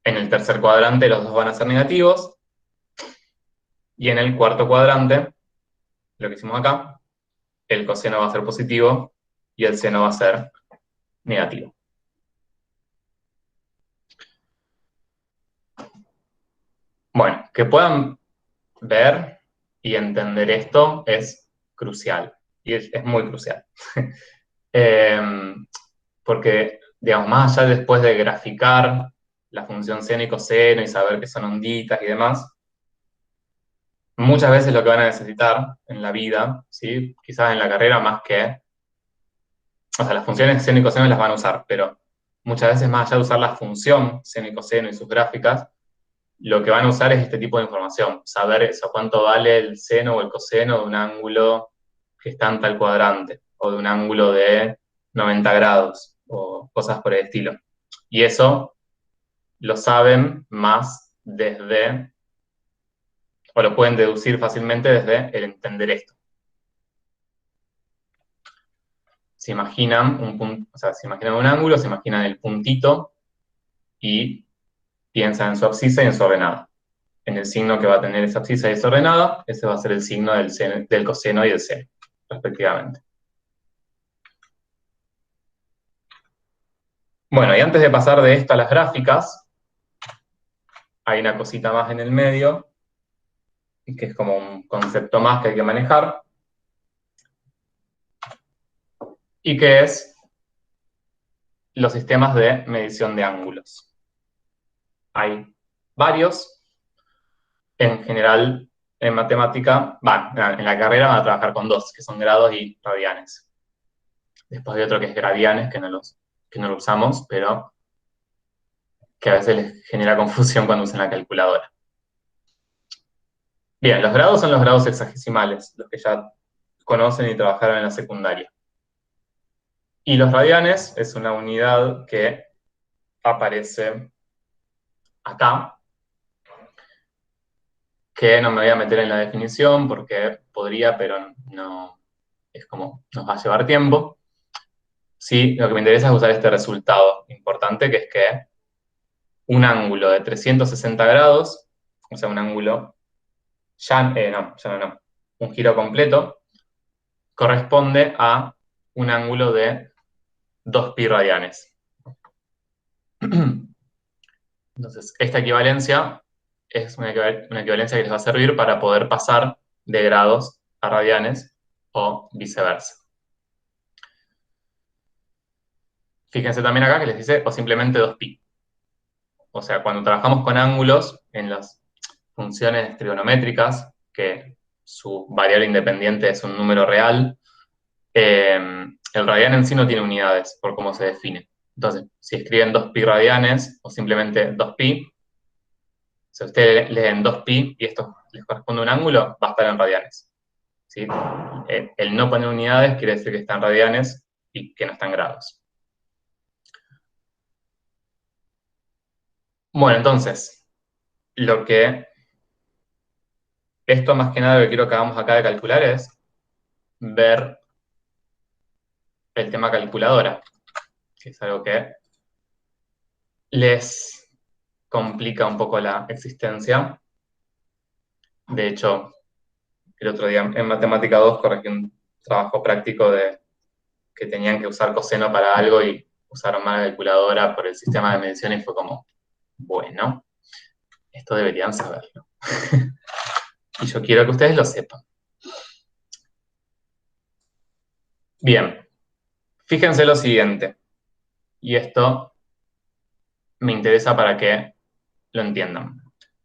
En el tercer cuadrante los dos van a ser negativos, y en el cuarto cuadrante, lo que hicimos acá, el coseno va a ser positivo y el seno va a ser negativo. Bueno, que puedan ver y entender esto es crucial, y es muy crucial. Porque, digamos, más allá después de graficar la función seno y coseno y saber que son onditas y demás, muchas veces lo que van a necesitar en la vida, ¿sí? Quizás en la carrera más que... O sea, las funciones seno y coseno las van a usar, pero muchas veces más allá de usar la función seno y coseno y sus gráficas, lo que van a usar es este tipo de información, saber eso, cuánto vale el seno o el coseno de un ángulo que está en tal cuadrante, o de un ángulo de 90 grados, o cosas por el estilo. Y eso lo saben más desde, o lo pueden deducir fácilmente desde el entender esto. Se imaginan un punto, o sea, se imaginan un ángulo, se imaginan el puntito y piensan en su abscisa y en su ordenada. En el signo que va a tener esa abscisa y esa ordenada, ese va a ser el signo del coseno y del seno, respectivamente. Bueno, y antes de pasar de esto a las gráficas, hay una cosita más en el medio, que es como un concepto más que hay que manejar, y que es los sistemas de medición de ángulos. Hay varios. En general, en matemática, en la carrera van a trabajar con dos, que son grados y radianes. Después hay otro que es gradianes, que no lo usamos, pero que a veces les genera confusión cuando usan la calculadora. Bien, los grados son los grados sexagesimales, los que ya conocen y trabajaron en la secundaria. Y los radianes es una unidad que aparece acá, que no me voy a meter en la definición porque podría, pero no, es como nos va a llevar tiempo. Sí, lo que me interesa es usar este resultado importante, que es que un ángulo de 360 grados, o sea, un ángulo, un giro completo, corresponde a un ángulo de 2pi radianes. Entonces, esta equivalencia es una equivalencia que les va a servir para poder pasar de grados a radianes o viceversa. Fíjense también acá que les dice o simplemente 2pi. O sea, cuando trabajamos con ángulos en las funciones trigonométricas, que su variable independiente es un número real, el radian en sí no tiene unidades por cómo se define. Entonces, si escriben 2pi radianes o simplemente 2pi, si ustedes leen 2pi y esto les corresponde a un ángulo, va a estar en radianes. ¿Sí? El no poner unidades quiere decir que está en radianes y que no está en grados. Bueno, entonces, esto más que nada lo que quiero que hagamos acá de calcular es ver el tema calculadora, que es algo que les complica un poco la existencia. De hecho, el otro día en Matemática 2 corregí un trabajo práctico de que tenían que usar coseno para algo y usaron mal la calculadora por el sistema de medición y fue como, bueno, esto deberían saberlo. Y yo quiero que ustedes lo sepan. Bien, fíjense lo siguiente, y esto me interesa para que lo entiendan.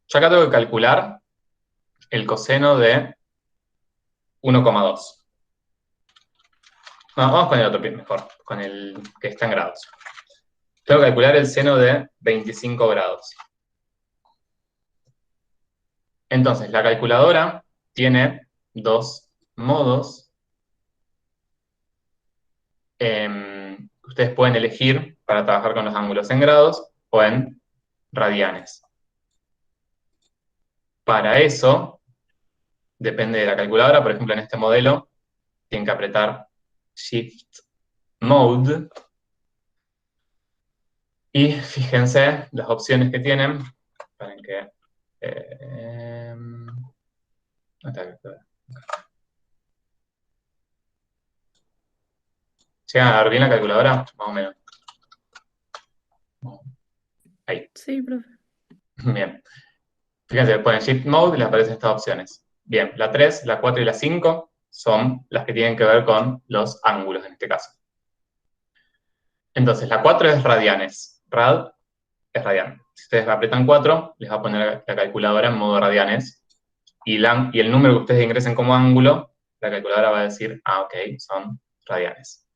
Yo acá tengo que calcular el coseno de 1,2. No, vamos con el otro mejor, con el que está en grados. Tengo que calcular el seno de 25 grados. Entonces, la calculadora tiene dos modos que ustedes pueden elegir para trabajar con los ángulos en grados o en radianes. Para eso, depende de la calculadora. Por ejemplo, en este modelo, tienen que apretar Shift Mode. Y fíjense las opciones que tienen para que... ¿Llegan a ver bien la calculadora? Más o menos. Ahí. Sí, profe. Bien. Fíjense, ponen Shift Mode y les aparecen estas opciones. Bien, la 3, la 4 y la 5 son las que tienen que ver con los ángulos en este caso. Entonces, la 4 es radianes. Rad es radian. Si ustedes apretan 4, les va a poner la calculadora en modo radianes. Y el número que ustedes ingresen como ángulo, la calculadora va a decir, ah, ok, son radianes.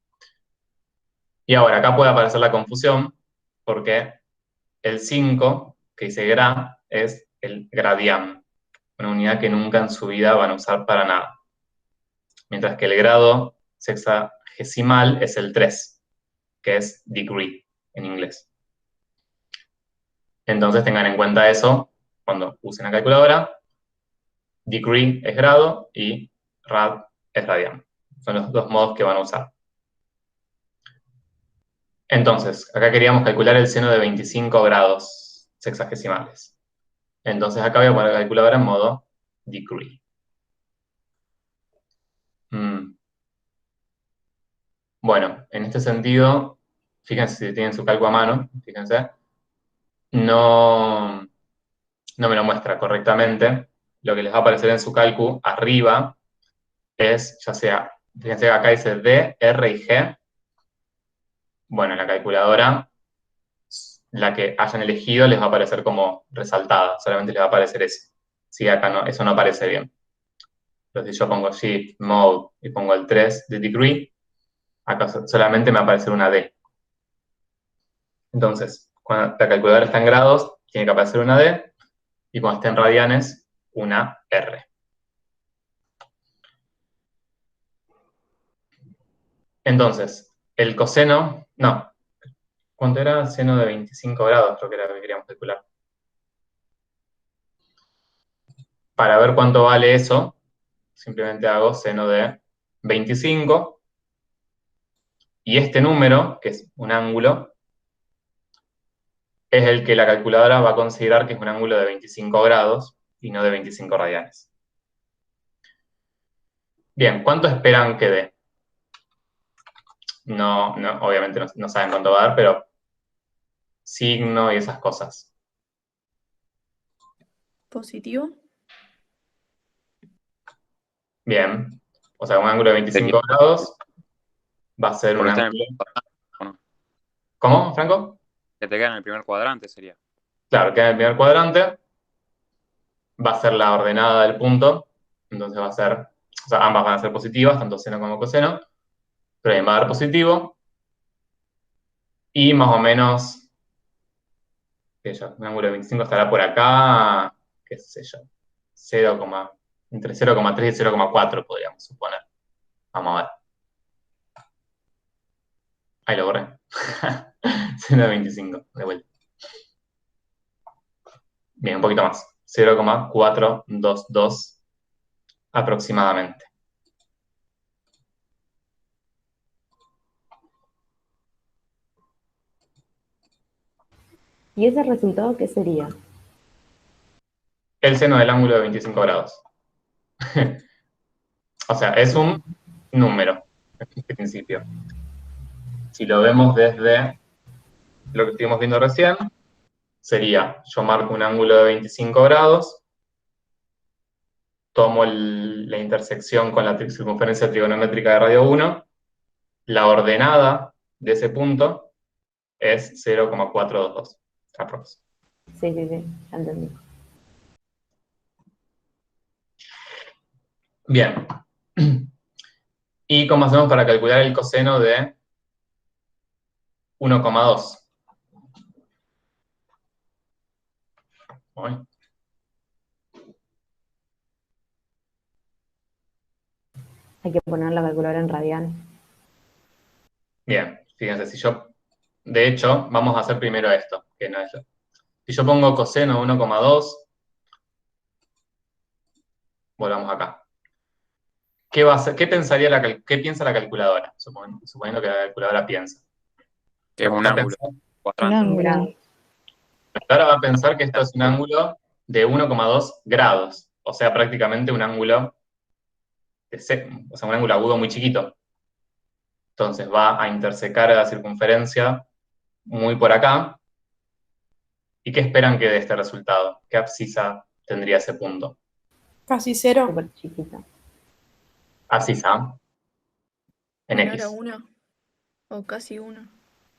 Y ahora, acá puede aparecer la confusión, porque el 5, que dice gra, es el gradian, una unidad que nunca en su vida van a usar para nada. Mientras que el grado sexagesimal es el 3, que es degree en inglés. Entonces tengan en cuenta eso cuando usen la calculadora. Degree es grado y rad es radian. Son los dos modos que van a usar. Entonces, acá queríamos calcular el seno de 25 grados sexagesimales. Entonces acá voy a poner la calculadora en modo degree. Bueno, en este sentido, fíjense si tienen su cálculo a mano, fíjense, no me lo muestra correctamente. Lo que les va a aparecer en su cálculo arriba es, ya sea, fíjense que acá dice D, R y G. Bueno, en la calculadora, la que hayan elegido les va a aparecer como resaltada, solamente les va a aparecer eso. Sí, acá no, eso no aparece bien. Entonces, si yo pongo Shift, Mode y pongo el 3 de Degree, acá solamente me va a aparecer una D. Entonces, cuando la calculadora está en grados, tiene que aparecer una D, y cuando esté en radianes, una R. Entonces, el coseno, no, ¿cuánto era? Seno de 25 grados, creo que era lo que queríamos calcular. Para ver cuánto vale eso, simplemente hago seno de 25, y este número, que es un ángulo, es el que la calculadora va a considerar que es un ángulo de 25 grados y no de 25 radianes. Bien, ¿cuánto esperan que dé? No, obviamente no saben cuánto va a dar, pero signo y esas cosas. ¿Positivo? Bien, o sea, un ángulo de 25 Sería, grados va a ser un porque está en el ángulo... primer cuadrante, ¿o no? ¿Cómo, Franco? Que te queda en el primer cuadrante sería. Claro, queda en el primer cuadrante, va a ser la ordenada del punto, entonces va a ser, o sea, ambas van a ser positivas, tanto seno como coseno, pero bien, va a dar positivo, y más o menos, qué sé yo, un ángulo de 25 estará por acá, qué sé yo, entre 0,3 y 0,4 podríamos suponer. Vamos a ver. Ahí lo borré. 0,25, de vuelta. Bien, un poquito más. 0,422 aproximadamente. ¿Y ese resultado qué sería? El seno del ángulo de 25 grados. O sea, es un número, en principio. Si lo vemos desde lo que estuvimos viendo recién, sería, yo marco un ángulo de 25 grados, tomo la intersección con la circunferencia trigonométrica de radio 1, la ordenada de ese punto es 0,422, aprox. Sí, sí, sí, ya entendí. Bien. ¿Y cómo hacemos para calcular el coseno de 1,2? Hay que poner la calculadora en radianes. Bien, fíjense, de hecho, vamos a hacer primero esto, que no es lo. Si yo pongo coseno de 1,2, volvamos acá. ¿Qué va a hacer? ¿Qué piensa la calculadora? Suponiendo que la calculadora piensa. Que es Lo que un va a ángulo pensar, Un cuadrante. ángulo. la calculadora va a pensar que esto es un ángulo de 1,2 grados, o sea, prácticamente un ángulo o sea, un ángulo agudo muy chiquito. Entonces va a intersecar a la circunferencia muy por acá. ¿Y qué esperan que dé este resultado? ¿Qué abscisa tendría ese punto? Casi cero. Súper chiquita. Abscisa en Menor a X. 1 o casi 1.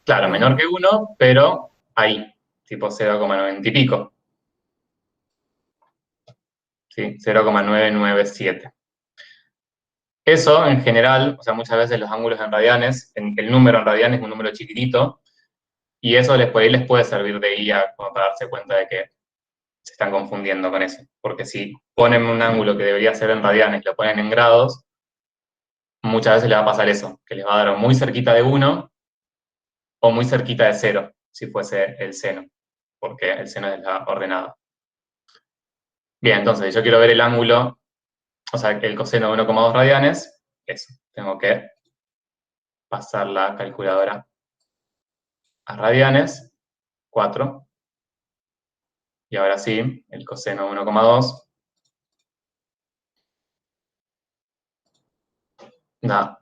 Claro, menor que 1, pero ahí, tipo 0,90 y pico. ¿Sí? 0,997. Eso, en general, o sea, muchas veces los ángulos en radianes, el número en radianes es un número chiquitito, y eso les puede servir de guía como para darse cuenta de que se están confundiendo con eso. Porque si ponen un ángulo que debería ser en radianes y lo ponen en grados, muchas veces les va a pasar eso, que les va a dar muy cerquita de 1 o muy cerquita de 0, si fuese el seno, porque el seno es la ordenada. Bien, entonces, yo quiero ver el ángulo, o sea, el coseno de 1,2 radianes, eso, tengo que pasar la calculadora a radianes, 4, y ahora sí, el coseno de 1,2 da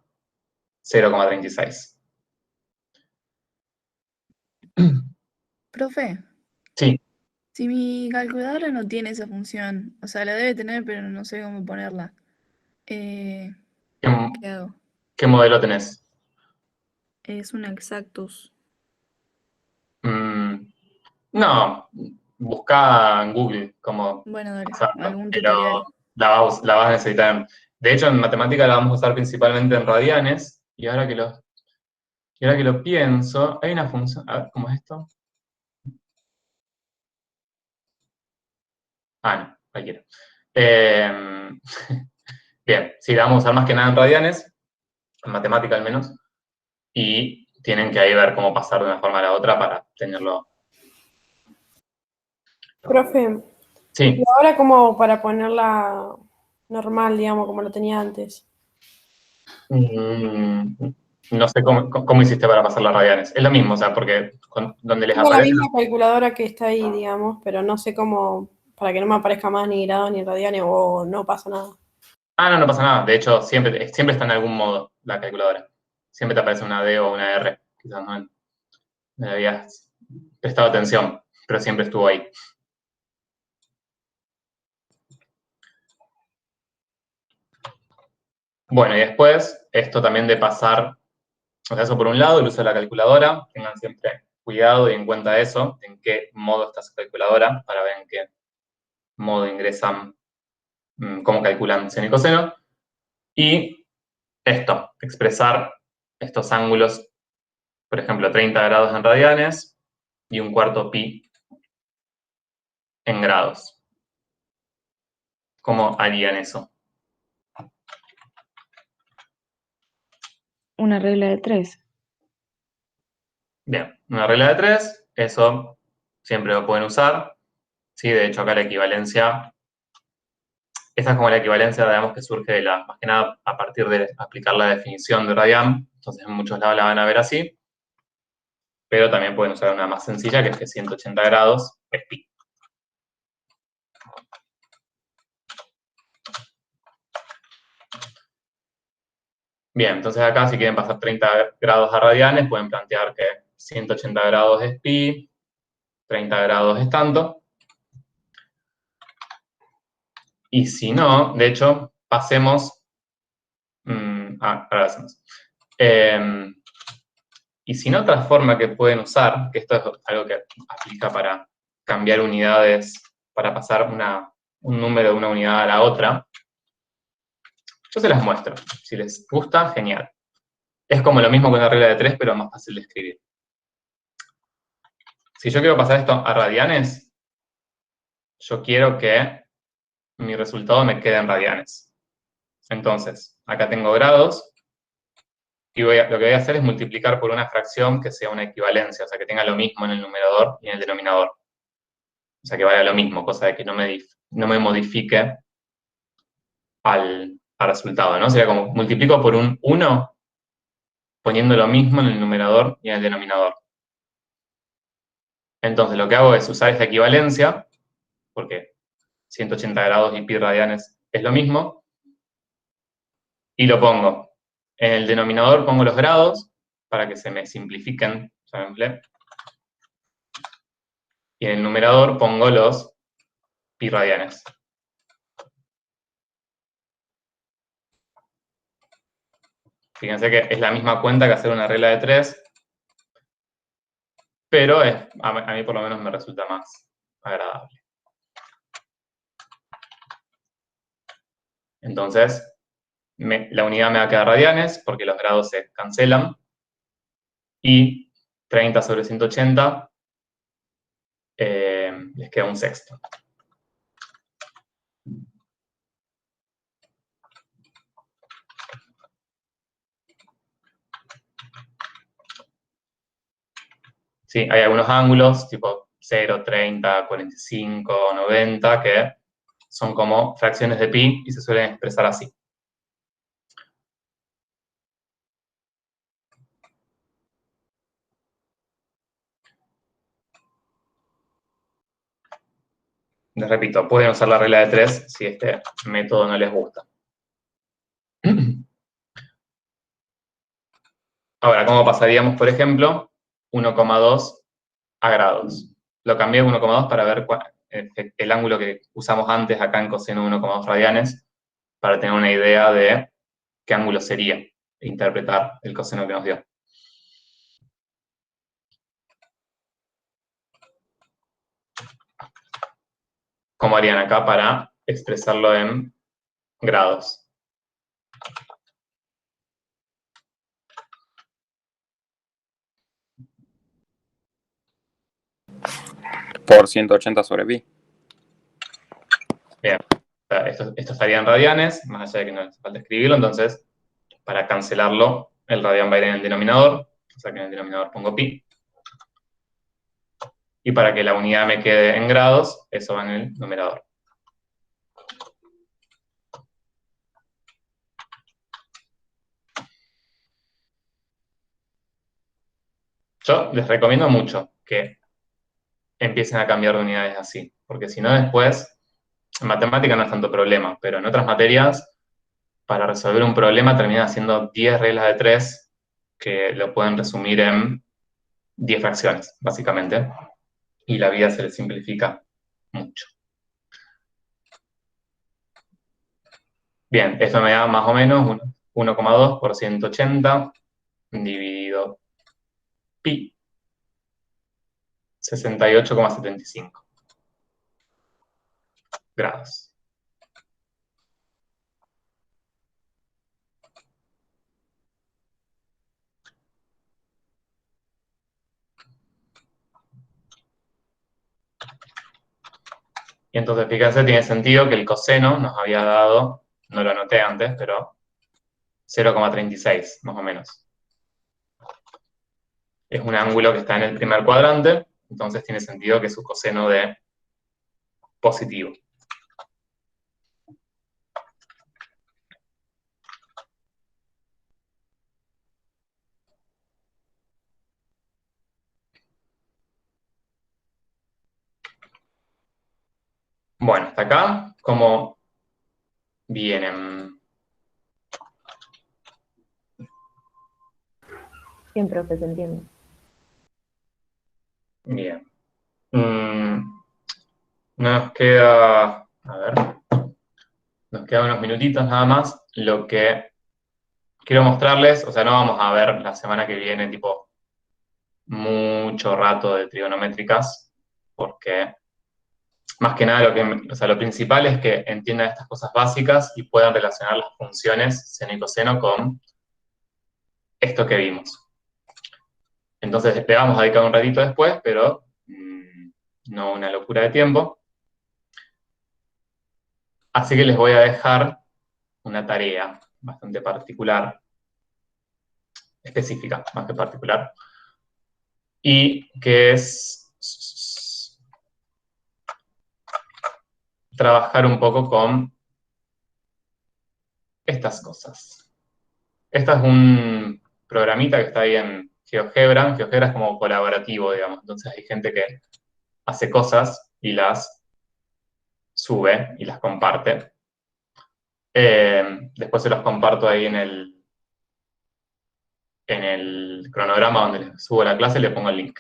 0,36. Profe, Sí, si mi calculadora no tiene esa función, o sea, la debe tener, pero no sé cómo ponerla. ¿Qué ¿qué, hago? qué modelo tenés? Es un Exactus. Mm, no, buscá en Google como Bueno, dale, exacto, algún pero tutorial. la vas a necesitar. De hecho, en matemática la vamos a usar principalmente en radianes, y ahora que lo pienso, hay una función, a ver, ¿cómo es esto? Ah, no, cualquiera. Bien, sí, la vamos a usar más que nada en radianes, en matemática al menos, y tienen que ahí ver cómo pasar de una forma a la otra para tenerlo. Profe, y Sí, ahora como para ponerla normal, digamos, como lo tenía antes. no sé cómo hiciste para pasar las radianes. Es lo mismo, o sea, porque donde les Tengo la aparece. misma calculadora que está ahí, digamos, pero no sé cómo, para que no me aparezca más ni grados ni radianes o no pasa nada. Ah, no, no pasa nada. De hecho, siempre está en algún modo la calculadora. Siempre te aparece una D o una R. Quizás no le habías prestado atención, pero siempre estuvo ahí. Bueno, y después, esto también de pasar, o sea, eso por un lado, el uso de la calculadora. Tengan siempre cuidado y en cuenta eso, en qué modo está su calculadora, para ver en qué modo ingresan, cómo calculan seno y coseno. Y esto, expresar estos ángulos, por ejemplo, 30 grados en radianes y un cuarto pi en grados. ¿Cómo harían eso? Una regla de 3. Bien, una regla de 3, eso siempre lo pueden usar. Sí, de hecho acá la equivalencia, esta es como la equivalencia, digamos, que surge de más que nada a partir de aplicar la definición de radian, entonces en muchos lados la van a ver así, pero también pueden usar una más sencilla, que es que 180 grados es pi. Bien, entonces acá si quieren pasar 30 grados a radianes, pueden plantear que 180 grados es pi, 30 grados es tanto. Y si no, de hecho, pasemos. Ahora lo hacemos. Y si no, otra forma que pueden usar, que esto es algo que aplica para cambiar unidades, para pasar un número de una unidad a la otra, yo se las muestro. Si les gusta, genial. Es como lo mismo que una regla de 3, pero más fácil de escribir. Si yo quiero pasar esto a radianes, yo quiero que mi resultado me quede en radianes. Entonces, acá tengo grados, y lo que voy a hacer es multiplicar por una fracción que sea una equivalencia, o sea, que tenga lo mismo en el numerador y en el denominador. O sea, que valga lo mismo, cosa de que no me modifique al resultado, ¿no? Sería como multiplico por un 1 poniendo lo mismo en el numerador y en el denominador. Entonces, lo que hago es usar esta equivalencia, porque 180 grados y pi radianes es lo mismo, y lo pongo. En el denominador pongo los grados, para que se me simplifiquen, ¿saben? Y en el numerador pongo los pi radianes. Fíjense que es la misma cuenta que hacer una regla de 3, pero a mí por lo menos me resulta más agradable. Entonces, la unidad me va a quedar radianes, porque los grados se cancelan, y 30 sobre 180 les queda un sexto. Sí, hay algunos ángulos, tipo 0, 30, 45, 90, que son como fracciones de pi y se suelen expresar así. Les repito, pueden usar la regla de 3 si este método no les gusta. Ahora, ¿cómo pasaríamos, por ejemplo, 1,2 a grados. Lo cambié a 1,2 para ver el ángulo que usamos antes acá en coseno 1,2 radianes, para tener una idea de qué ángulo sería e interpretar el coseno que nos dio. ¿Cómo harían acá para expresarlo en grados? Por 180 sobre pi. Bien, esto estaría en radianes, más allá de que no hace falta escribirlo, entonces, para cancelarlo, el radián va a ir en el denominador, o sea que en el denominador pongo pi. Y para que la unidad me quede en grados, eso va en el numerador. Yo les recomiendo mucho que empiecen a cambiar de unidades así, porque si no después, en matemática no es tanto problema, pero en otras materias, para resolver un problema terminan haciendo 10 reglas de 3 que lo pueden resumir en 10 fracciones, básicamente, y la vida se les simplifica mucho. Bien, esto me da más o menos 1,2 por 180 dividido pi, 68,75 grados. Y entonces, fíjense, tiene sentido que el coseno nos había dado, no lo anoté antes, pero 0,36, más o menos. Es un ángulo que está en el primer cuadrante, entonces tiene sentido que su coseno dé positivo. Bueno, hasta acá, ¿cómo vienen? Bien, profe, se entiende. Bien. Nos queda, a ver, nos quedan unos minutitos nada más. Lo que quiero mostrarles, o sea, no vamos a ver la semana que viene, tipo, mucho rato de trigonométricas, porque más que nada lo principal es que entiendan estas cosas básicas y puedan relacionar las funciones seno y coseno con esto que vimos. Entonces le vamos a dedicar un ratito después, pero no una locura de tiempo. Así que les voy a dejar una tarea bastante particular, específica, más que particular, y que es trabajar un poco con estas cosas. Este es un programita que está ahí en GeoGebra. GeoGebra es como colaborativo, digamos. Entonces hay gente que hace cosas y las sube y las comparte. Después se los comparto ahí en el cronograma donde les subo la clase y le pongo el link.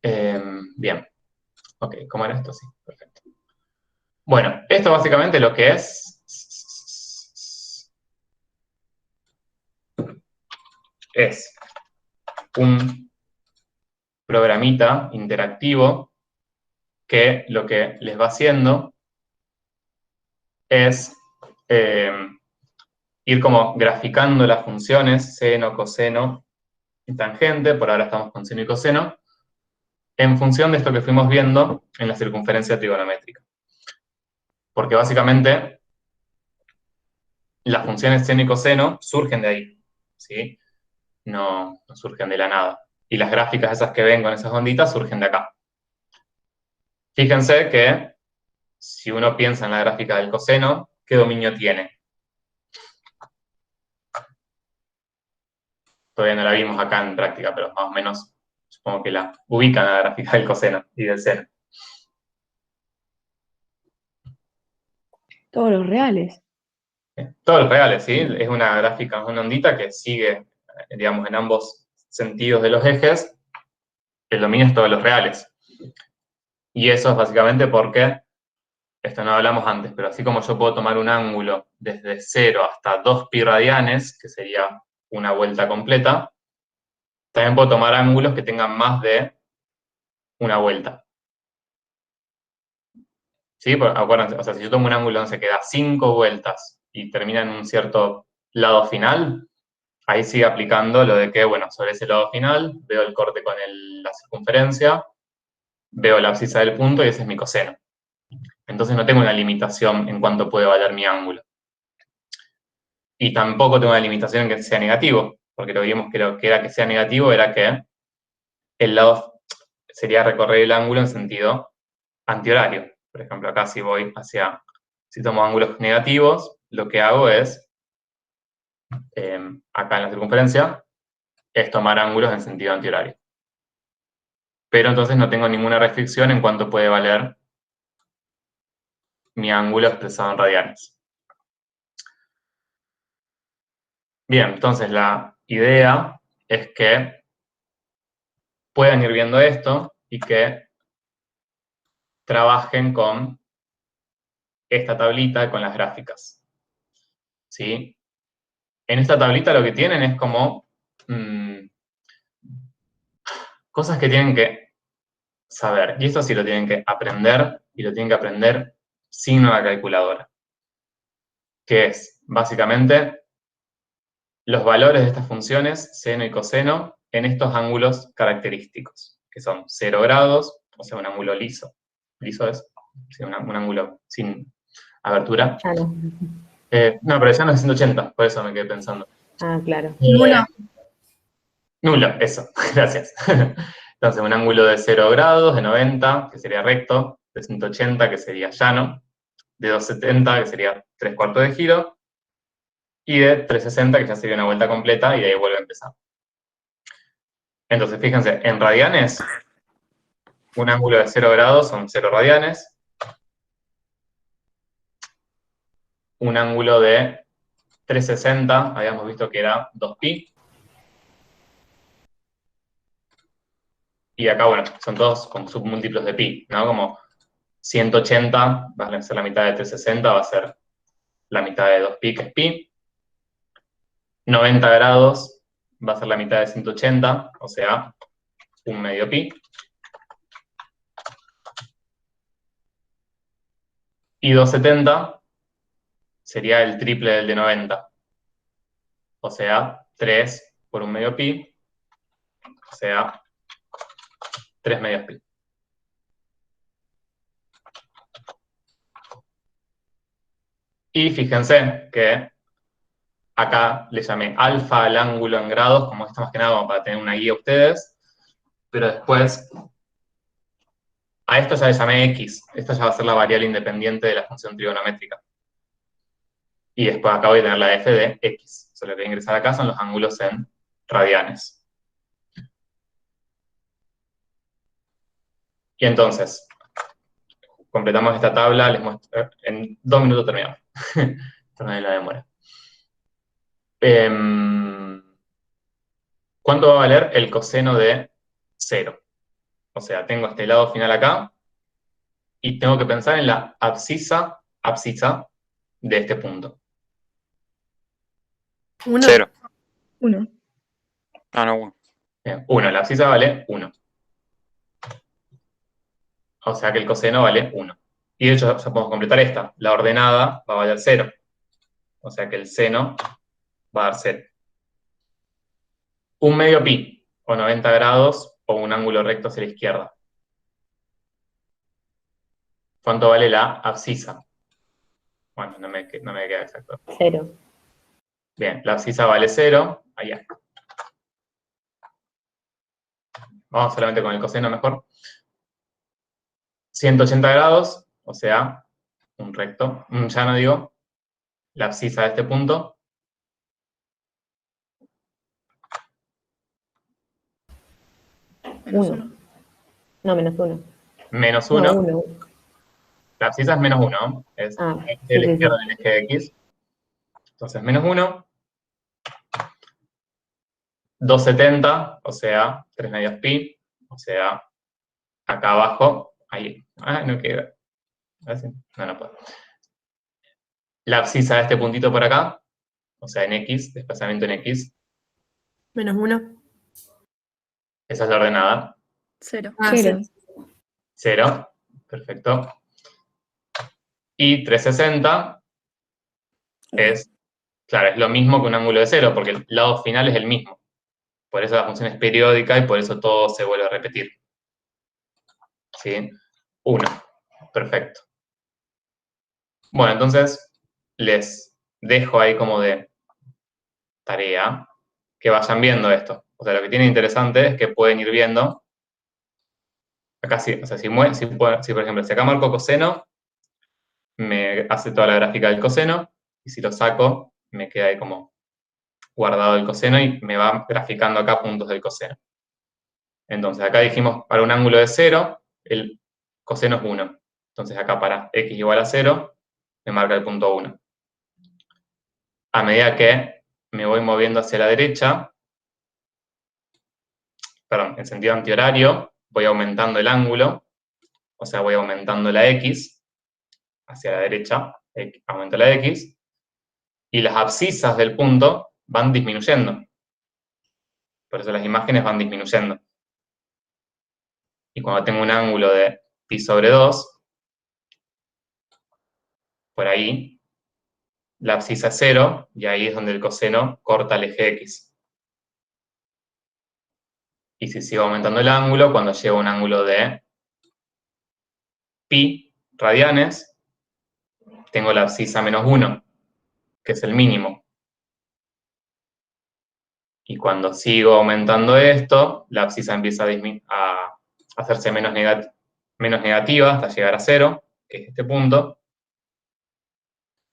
Bien. Ok, ¿cómo era esto? Sí, perfecto. Bueno, esto básicamente lo que es un programita interactivo que lo que les va haciendo es ir como graficando las funciones seno, coseno y tangente, por ahora estamos con seno y coseno, en función de esto que fuimos viendo en la circunferencia trigonométrica. Porque básicamente las funciones seno y coseno surgen de ahí, ¿sí? No surgen de la nada. Y las gráficas esas que ven con esas onditas surgen de acá. Fíjense que si uno piensa en la gráfica del coseno, ¿qué dominio tiene? Todavía no la vimos acá en práctica, pero más o menos supongo que la ubican a la gráfica del coseno y del seno. Todos los reales. Todos los reales, ¿sí? Es una gráfica, una ondita que sigue, digamos, en ambos sentidos de los ejes, el dominio es todos los reales. Y eso es básicamente porque, esto no hablamos antes, pero así como yo puedo tomar un ángulo desde 0 hasta 2 pi radianes, que sería una vuelta completa, también puedo tomar ángulos que tengan más de una vuelta. ¿Sí? Acuérdense, o sea, si yo tomo un ángulo donde se queda 5 vueltas y termina en un cierto lado final, ahí sigue aplicando lo de que, bueno, sobre ese lado final veo el corte con la circunferencia, veo la abscisa del punto y ese es mi coseno. Entonces no tengo una limitación en cuánto puede valer mi ángulo. Y tampoco tengo una limitación en que sea negativo, porque lo que vimos que era que sea negativo era que el lado sería recorrer el ángulo en sentido antihorario. Por ejemplo, acá si si tomo ángulos negativos, lo que hago es, acá en la circunferencia, es tomar ángulos en sentido antihorario. Pero entonces no tengo ninguna restricción en cuánto puede valer mi ángulo expresado en radianes. Bien, entonces la idea es que puedan ir viendo esto y que trabajen con esta tablita con las gráficas. ¿Sí? En esta tablita lo que tienen es como cosas que tienen que saber. Y esto sí lo tienen que aprender, y lo tienen que aprender sin una calculadora. Que es, básicamente, los valores de estas funciones, seno y coseno, en estos ángulos característicos, que son 0 grados, o sea, un ángulo liso. Liso es un ángulo sin abertura. Ah, no. No, pero ya no es 180, por eso me quedé pensando. Ah, claro. Nulo. Nulo, eso, gracias. Entonces, un ángulo de 0 grados, de 90, que sería recto, de 180, que sería llano, de 270, que sería 3/4 de giro, y de 360, que ya sería una vuelta completa, y de ahí vuelve a empezar. Entonces, fíjense, en radianes, un ángulo de 0 grados son 0 radianes, un ángulo de 360, habíamos visto que era 2pi, y acá, bueno, son todos con submúltiplos de pi, ¿no? Como 180 va a ser la mitad de 360, va a ser la mitad de 2pi, que es pi. 90 grados va a ser la mitad de 180, o sea, un medio pi. Y 270 sería el triple del de 90, o sea, 3 por un medio pi, o sea, 3 medios pi. Y fíjense que acá le llamé alfa al ángulo en grados, como esto más que nada como para tener una guía a ustedes, pero después a esto ya le llamé x, esta ya va a ser la variable independiente de la función trigonométrica. Y después acá voy a tener la f de x. O sea, lo que voy a ingresar acá son los ángulos en radianes. Y entonces, completamos esta tabla, les muestro, en 2 minutos terminamos. Esto no es la demora. ¿Cuánto va a valer el coseno de 0? O sea, tengo este lado final acá, y tengo que pensar en la abscisa de este punto. 1. 0. 1. Ah, no, 1. Bien, 1, la abscisa vale 1. O sea que el coseno vale 1. Y de hecho ya podemos completar esta. La ordenada va a valer 0. O sea que el seno va a dar 0. Un medio pi, o 90 grados, o un ángulo recto hacia la izquierda. ¿Cuánto vale la abscisa? Bueno, no me queda exacto. 0. Bien, la abscisa vale 0. Allá. Vamos solamente con el coseno mejor. 180 grados, o sea, un recto. Ya no digo, la abscisa de este punto. Menos 1. 1. No, menos 1. Menos No, 1. 1. La abscisa es menos 1. Es Ah, el eje sí, de la sí, izquierda sí. del eje de X. Entonces, menos 1. 270, o sea, 3 medios pi. O sea, acá abajo, ahí, no queda. No puedo. La abscisa de este puntito por acá, o sea, en X, desplazamiento en X, -1. esa es la ordenada. 0. Ah, 0. 0, perfecto. Y 360 es, claro, es lo mismo que un ángulo de 0, porque el lado final es el mismo. Por eso la función es periódica y por eso todo se vuelve a repetir. ¿Sí? 1, perfecto. Bueno, entonces les dejo ahí como de tarea que vayan viendo esto. O sea, lo que tiene interesante es que pueden ir viendo. Acá sí, o sea, si por ejemplo, si acá marco coseno, me hace toda la gráfica del coseno, y si lo saco, me queda ahí como guardado el coseno y me va graficando acá puntos del coseno. Entonces, acá dijimos, para un ángulo de 0, el coseno es 1. Entonces, acá para x igual a 0, me marca el punto 1. A medida que me voy moviendo hacia la derecha, perdón, en sentido antihorario, voy aumentando el ángulo, o sea, voy aumentando la x hacia la derecha, aumento la x, y las abscisas del punto van disminuyendo. Por eso las imágenes van disminuyendo. Y cuando tengo un ángulo de pi sobre 2, por ahí, la abscisa es 0, y ahí es donde el coseno corta el eje x. Y si sigo aumentando el ángulo, cuando llego a un ángulo de pi radianes, tengo la abscisa menos 1, que es el mínimo. Y cuando sigo aumentando esto, la abscisa empieza a hacerse menos negativa hasta llegar a 0, que es este punto.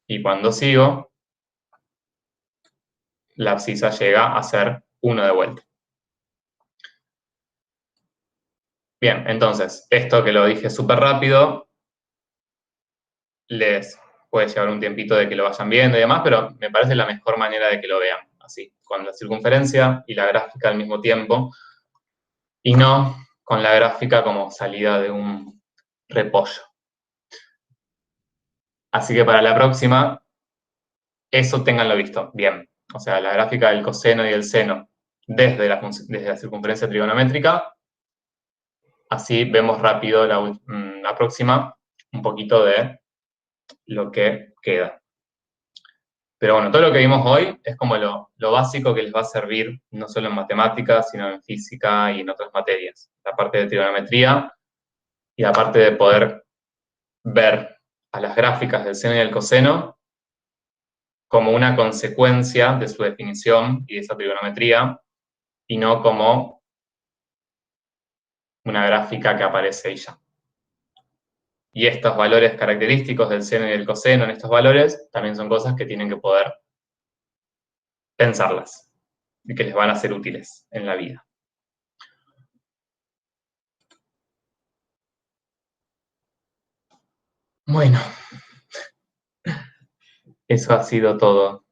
Y cuando sigo, la abscisa llega a ser 1 de vuelta. Bien, entonces, esto que lo dije súper rápido, les puede llevar un tiempito de que lo vayan viendo y demás, pero me parece la mejor manera de que lo vean, así, con la circunferencia y la gráfica al mismo tiempo, y no con la gráfica como salida de un repollo. Así que para la próxima, eso ténganlo visto, bien. O sea, la gráfica del coseno y del seno desde la circunferencia trigonométrica. Así vemos rápido la próxima, un poquito de lo que queda. Pero bueno, todo lo que vimos hoy es como lo básico que les va a servir no solo en matemáticas, sino en física y en otras materias. La parte de trigonometría y la parte de poder ver a las gráficas del seno y del coseno como una consecuencia de su definición y de esa trigonometría, y no como una gráfica que aparece ahí ya. Y estos valores característicos del seno y del coseno en estos valores también son cosas que tienen que poder pensarlas y que les van a ser útiles en la vida. Bueno, eso ha sido todo.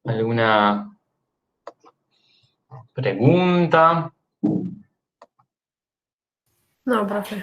¿Alguna pregunta? No, profe.